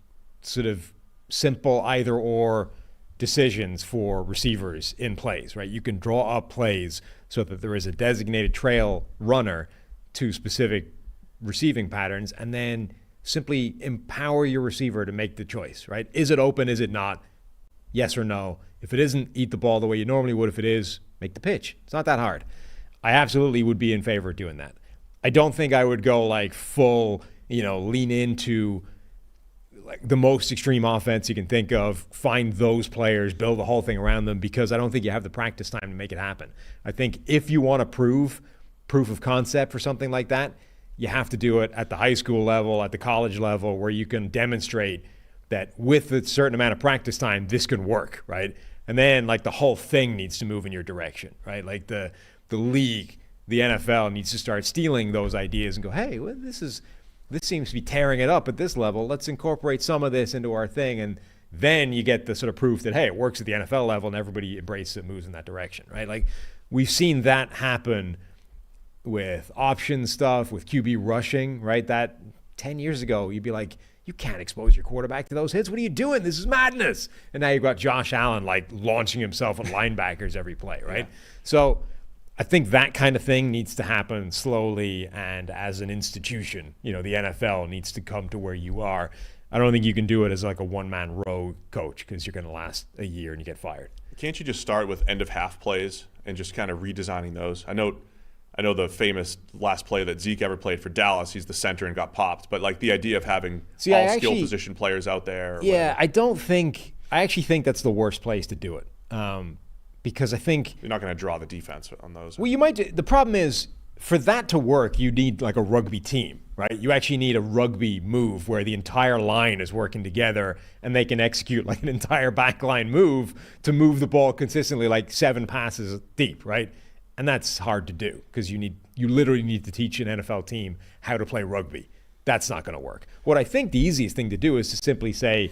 sort of simple either-or decisions for receivers in plays, right? You can draw up plays so that there is a designated trail runner to specific receiving patterns, and then simply empower your receiver to make the choice, right? Is it open? Is it not? Yes or no. If it isn't, eat the ball the way you normally would. If it is, make the pitch. It's not that hard. I absolutely would be in favor of doing that. I don't think I would go like full, lean into like the most extreme offense you can think of, find those players, build the whole thing around them, because I don't think you have the practice time to make it happen. I think if you want to proof of concept for something like that, you have to do it at the high school level, at the college level, where you can demonstrate that with a certain amount of practice time, this can work, right? And then like the whole thing needs to move in your direction, right? Like the league, the NFL needs to start stealing those ideas and go, hey, well, this seems to be tearing it up at this level. Let's incorporate some of this into our thing. And then you get the sort of proof that, hey, it works at the NFL level and everybody embraces it, moves in that direction, right? Like we've seen that happen with option stuff, with QB rushing, right? That 10 years ago, you'd be like, you can't expose your quarterback to those hits. What are you doing? This is madness. And now you've got Josh Allen like launching himself on linebackers every play, right? Yeah. So I think that kind of thing needs to happen slowly, and as an institution, the NFL needs to come to where you are. I don't think you can do it as like a one-man row coach, because you're going to last a year and you get fired. Can't you just start with end-of-half plays and just kind of redesigning those? I know the famous last play that Zeke ever played for Dallas. He's the center and got popped. But like the idea of having all skill position players out there. Yeah, whatever. I actually think that's the worst place to do it. Because I think you're not going to draw the defense on those. Well, you might. The problem is, for that to work, you need like a rugby team, right? You actually need a rugby move where the entire line is working together and they can execute like an entire backline move to move the ball consistently, like 7 passes deep, right? And that's hard to do, because you literally need to teach an NFL team how to play rugby. That's not going to work. What I think the easiest thing to do is to simply say,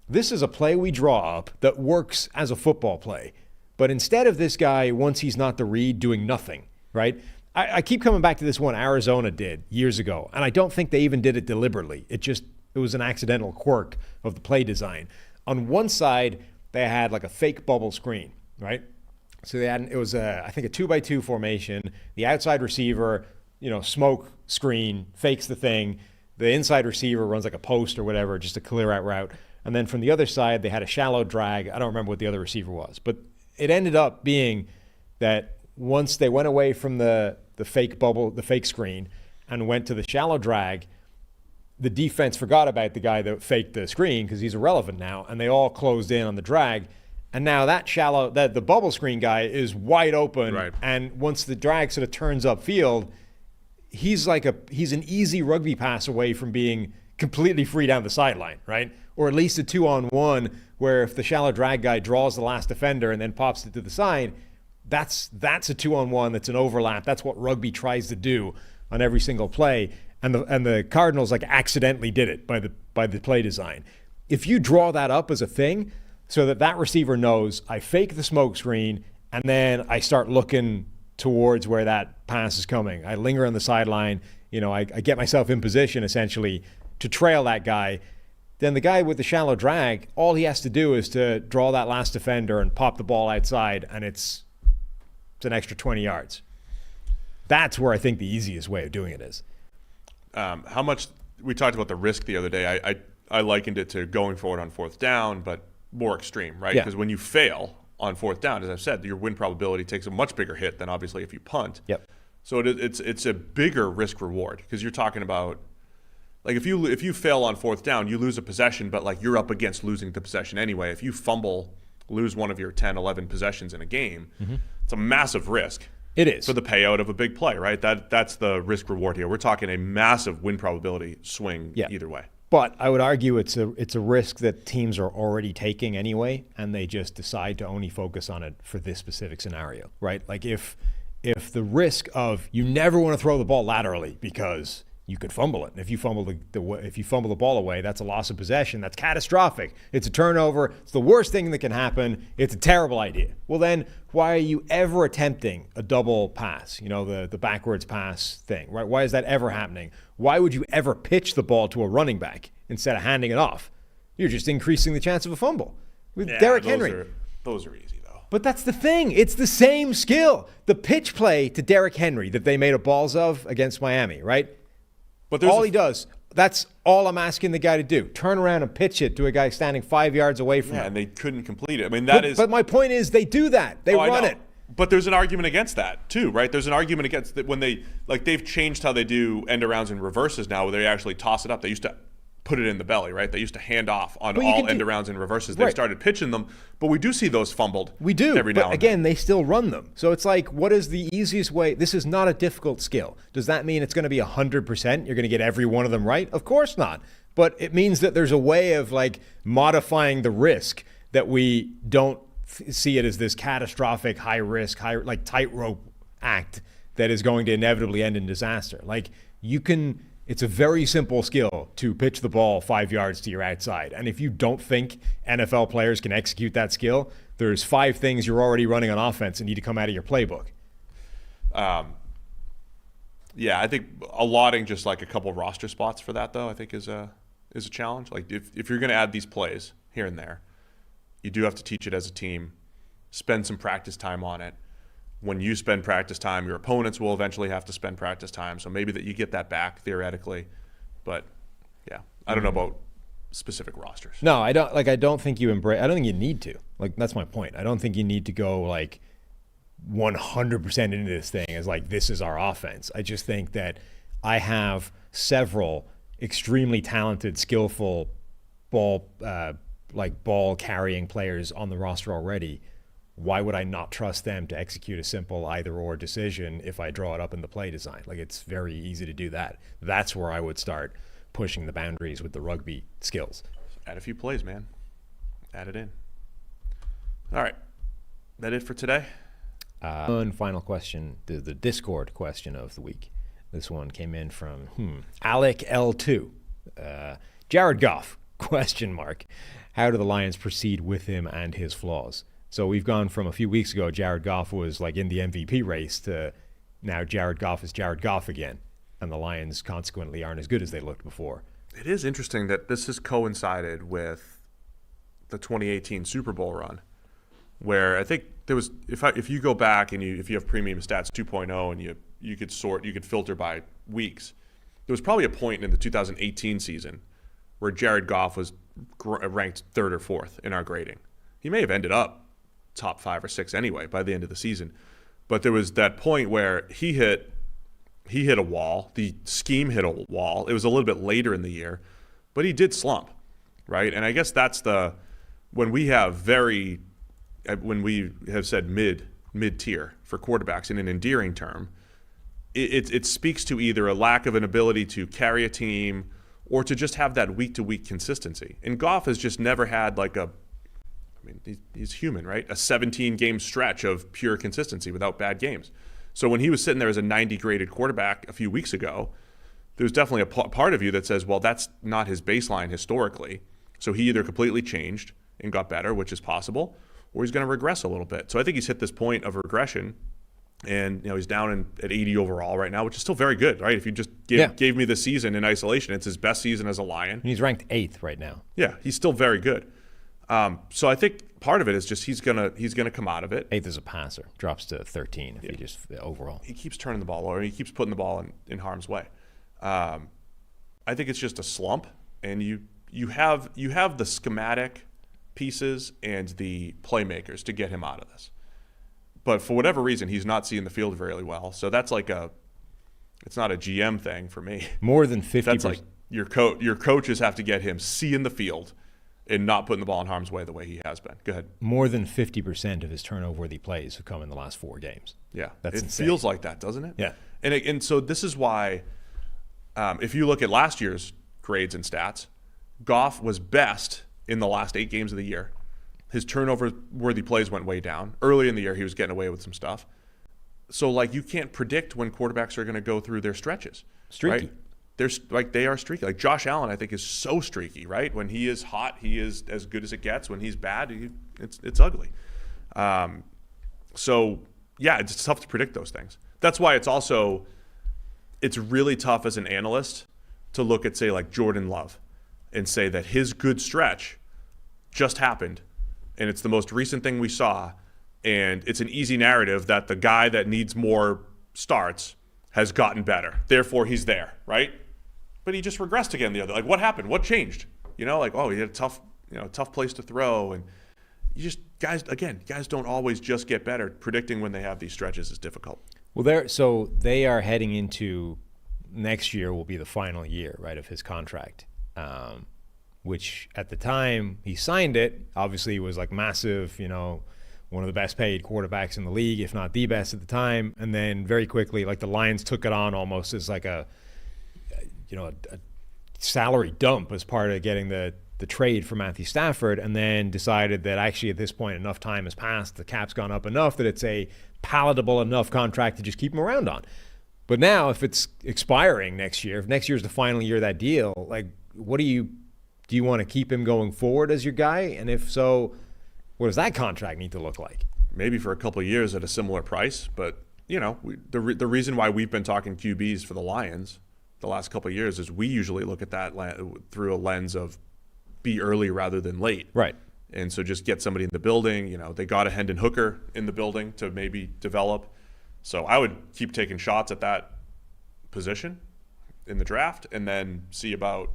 this is a play we draw up that works as a football play. But instead of this guy, once he's not the read, doing nothing, right? I keep coming back to this one Arizona did years ago, and I don't think they even did it deliberately. It was an accidental quirk of the play design. On one side, they had like a fake bubble screen, right? So it was I think a 2x2 formation. The outside receiver, smoke screen, fakes the thing. The inside receiver runs like a post or whatever, just a clear out route. And then from the other side, they had a shallow drag. I don't remember what the other receiver was, but it ended up being that once they went away from the fake bubble, the fake screen, and went to the shallow drag, the defense forgot about the guy that faked the screen because he's irrelevant now, and they all closed in on the drag. And now the bubble screen guy is wide open, right. And once the drag sort of turns upfield, he's an easy rugby pass away from being completely free down the sideline, right? Or at least a 2-on-1 where if the shallow drag guy draws the last defender and then pops it to the side, that's a 2-on-1. That's an overlap. That's what rugby tries to do on every single play. And the Cardinals like accidentally did it by the play design. If you draw that up as a thing, so that receiver knows I fake the smoke screen and then I start looking towards where that pass is coming. I linger on the sideline. I get myself in position essentially to trail that guy. Then the guy with the shallow drag, all he has to do is to draw that last defender and pop the ball outside, and it's an extra 20 yards. That's where I think the easiest way of doing it is. How much we talked about the risk the other day. I likened it to going forward on fourth down, but more extreme, right? Yeah. Because when you fail on fourth down, as I've said, your win probability takes a much bigger hit than obviously if you punt. Yep. So it's a bigger risk reward because you're talking about, like, if you fail on fourth down, you lose a possession, but like you're up against losing the possession anyway. If you fumble, lose one of your 10, 11 possessions in a game, it's a massive risk. It is. For the payout of a big play, right? That's the risk reward here. We're talking a massive win probability swing either way. But I would argue it's a risk that teams are already taking anyway, and they just decide to only focus on it for this specific scenario, right? Like if the risk of you never want to throw the ball laterally because you could fumble it, and if you fumble the ball away, that's a loss of possession. That's catastrophic. It's a turnover. It's the worst thing that can happen. It's a terrible idea. Well, then why are you ever attempting a double pass? You know, the backwards pass thing, right? Why is that ever happening? Why would you ever pitch the ball to a running back instead of handing it off? You're just increasing the chance of a fumble. With Derrick Henry. Those are easy, though. But that's the thing. It's the same skill. The pitch play to Derrick Henry that they made a balls of against Miami, right? But all he does, that's all I'm asking the guy to do. Turn around and pitch it to a guy standing 5 yards away from him. And they couldn't complete it. I mean, But my point is they do that. They run it. But there's an argument against that too, right? There's an argument against that when they've changed how they do end arounds and reverses now, where they actually toss it up. They used to put it in the belly, right? They used to hand off on all end arounds and reverses. They started pitching them, but we do see those fumbled. We do. Every now and again, then. they still run them. So it's like, what is the easiest way? This is not a difficult skill. Does that mean it's going to be 100%? You're going to get every one of them right? Of course not. But it means that there's a way of like modifying the risk that we don't see it as this catastrophic, high risk, like tightrope act that is going to inevitably end in disaster. Like it's a very simple skill to pitch the ball 5 yards to your outside. And if you don't think NFL players can execute that skill, there's 5 things you're already running on offense that need to come out of your playbook. Yeah, I think allotting just like a couple roster spots for that, though, I think is a challenge. Like if you're going to add these plays here and there, you do have to teach it as a team, spend some practice time on it. When you spend practice time, your opponents will eventually have to spend practice time. So maybe that you get that back theoretically. But yeah, I don't know about specific rosters. No, I don't. Like, I don't think you need to. Like, that's my point. I don't think you need to go like 100% into this thing as like, this is our offense. I just think that I have several extremely talented, skillful ball carrying players on the roster already. Why would I not trust them to execute a simple either-or decision if I draw it up in the play design? Like, it's very easy to do that. That's where I would start pushing the boundaries with the rugby skills. Add a few plays, man. Add it in. All right. That it for today? One final question, the Discord question of the week. This one came in from Alec L2. Jared Goff, ? How do the Lions proceed with him and his flaws? So we've gone from a few weeks ago, Jared Goff was like in the MVP race, to now Jared Goff is Jared Goff again. And the Lions consequently aren't as good as they looked before. It is interesting that this has coincided with the 2018 Super Bowl run, where I think there was, if you go back and if you have Premium Stats 2.0 and you could filter by weeks, there was probably a point in the 2018 season where Jared Goff was ranked 3rd or 4th in our grading. He may have ended up top 5 or 6 anyway by the end of the season. But there was that point where he hit a wall. The scheme hit a wall. It was a little bit later in the year, but he did slump, right? And I guess that's when we have said mid-tier for quarterbacks in an endearing term, it speaks to either a lack of an ability to carry a team or to just have that week-to-week consistency. And Goff has just never had he's human, right? A 17-game stretch of pure consistency without bad games. So when he was sitting there as a 90-graded quarterback a few weeks ago, there's definitely a part of you that says, well, that's not his baseline historically. So he either completely changed and got better, which is possible, or he's going to regress a little bit. So I think he's hit this point of regression, and he's down at 80 overall right now, which is still very good, right? If you just gave me the season in isolation, it's his best season as a Lion. And he's ranked 8th right now. Yeah, he's still very good. So I think part of it is just he's gonna come out of it. 8th as a passer, drops to 13 if he just overall. He keeps turning the ball over. He keeps putting the ball in harm's way. I think it's just a slump, and you you have the schematic pieces and the playmakers to get him out of this. But for whatever reason, he's not seeing the field very well. So that's like it's not a GM thing for me. More than 50%. That's like your coaches have to get him seeing the field and not putting the ball in harm's way the way he has been. Go ahead. More than 50% of his turnover-worthy plays have come in the last 4 games. Yeah, That's it insane. feels like that, doesn't it? Yeah. And so this is why, if you look at last year's grades and stats, Goff was best in the last 8 games of the year. His turnover-worthy plays went way down. Early in the year, he was getting away with some stuff. So, like, you can't predict when quarterbacks are going to go through their stretches. Streaky. Right? They are streaky. Like, Josh Allen, I think, is so streaky, right? When he is hot, he is as good as it gets. When he's bad, it's ugly. So, yeah, it's tough to predict those things. That's why it's really tough as an analyst to look at, say, like Jordan Love and say that his good stretch just happened and it's the most recent thing we saw, and it's an easy narrative that the guy that needs more starts has gotten better. Therefore, he's there, right? But he just regressed again the other. Like, what happened? What changed? He had a tough place to throw, and guys don't always just get better. Predicting when they have these stretches is difficult. Well, they are heading into next year will be the final year, right, of his contract, which at the time he signed it, obviously was like massive, one of the best paid quarterbacks in the league, if not the best at the time. And then very quickly, like the Lions took it on almost as like a salary dump as part of getting the trade for Matthew Stafford, and then decided that actually at this point enough time has passed, the cap's gone up enough that it's a palatable enough contract to just keep him around on. But now if it's expiring next year, if next year's the final year of that deal, like do you want to keep him going forward as your guy? And if so, what does that contract need to look like? Maybe for a couple of years at a similar price, but the reason why we've been talking QBs for the Lions the last couple of years is we usually look at that through a lens of be early rather than late. Right. And so just get somebody in the building. They got a Hendon Hooker in the building to maybe develop. So I would keep taking shots at that position in the draft and then see about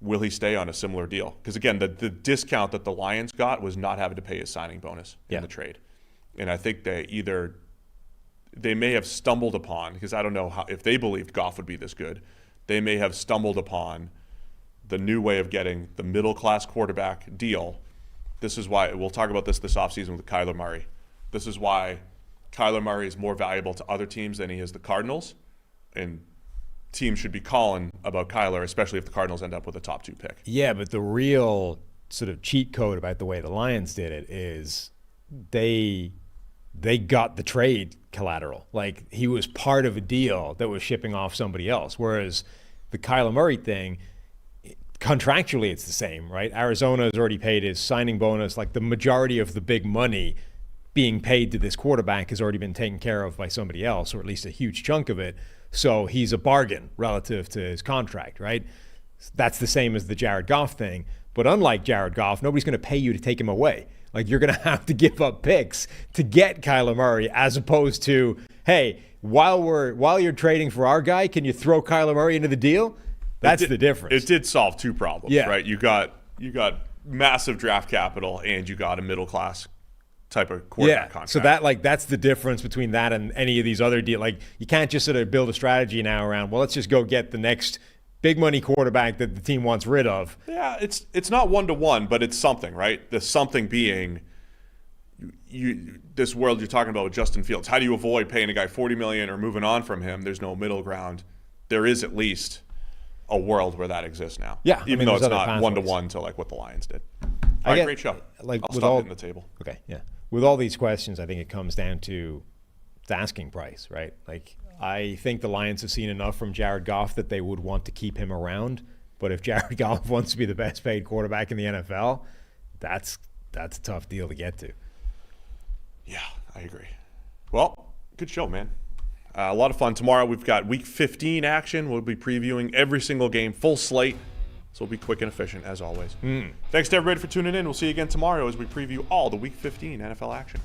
will he stay on a similar deal. Because, again, the discount that the Lions got was not having to pay his signing bonus in the trade. And I think they may have stumbled upon, because I don't know if they believed Goff would be this good, they may have stumbled upon the new way of getting the middle-class quarterback deal. This is why we'll talk about this offseason with Kyler Murray. This is why Kyler Murray is more valuable to other teams than he is the Cardinals, and teams should be calling about Kyler, especially if the Cardinals end up with a top 2 pick. Yeah, but the real sort of cheat code about the way the Lions did it is they got the trade collateral. Like, he was part of a deal that was shipping off somebody else, whereas the Kyler Murray thing, contractually it's the same, right? Arizona has already paid his signing bonus. Like, the majority of the big money being paid to this quarterback has already been taken care of by somebody else, or at least a huge chunk of it. So he's a bargain relative to his contract, right? That's the same as the Jared Goff thing. But unlike Jared Goff, nobody's going to pay you to take him away. Like, you're going to have to give up picks to get Kyler Murray, as opposed to, hey, while you're trading for our guy, can you throw Kyler Murray into the deal? That's the difference. It did solve 2 problems, right? You got massive draft capital, and you got a middle class type of quarterback contract. So that's the difference between that and any of these other deals. Like, you can't just sort of build a strategy now around, well, let's just go get the next big money quarterback that the team wants rid of. Yeah, it's not 1-to-1, but it's something, right? The something being this world you're talking about with Justin Fields. How do you avoid paying a guy $40 million or moving on from him? There's no middle ground. There is at least a world where that exists now. Yeah, even though it's not 1-to-1 to like what the Lions did. All right, great show. Like, I'll stop hitting the table. Okay, yeah. With all these questions, I think it comes down to the asking price, right? Like, I think the Lions have seen enough from Jared Goff that they would want to keep him around. But if Jared Goff wants to be the best paid quarterback in the NFL, that's a tough deal to get to. Yeah, I agree. Well, good show, man. A lot of fun. Tomorrow we've got Week 15 action. We'll be previewing every single game, full slate. So we'll be quick and efficient as always. Thanks to everybody for tuning in. We'll see you again tomorrow as we preview all the Week 15 NFL action.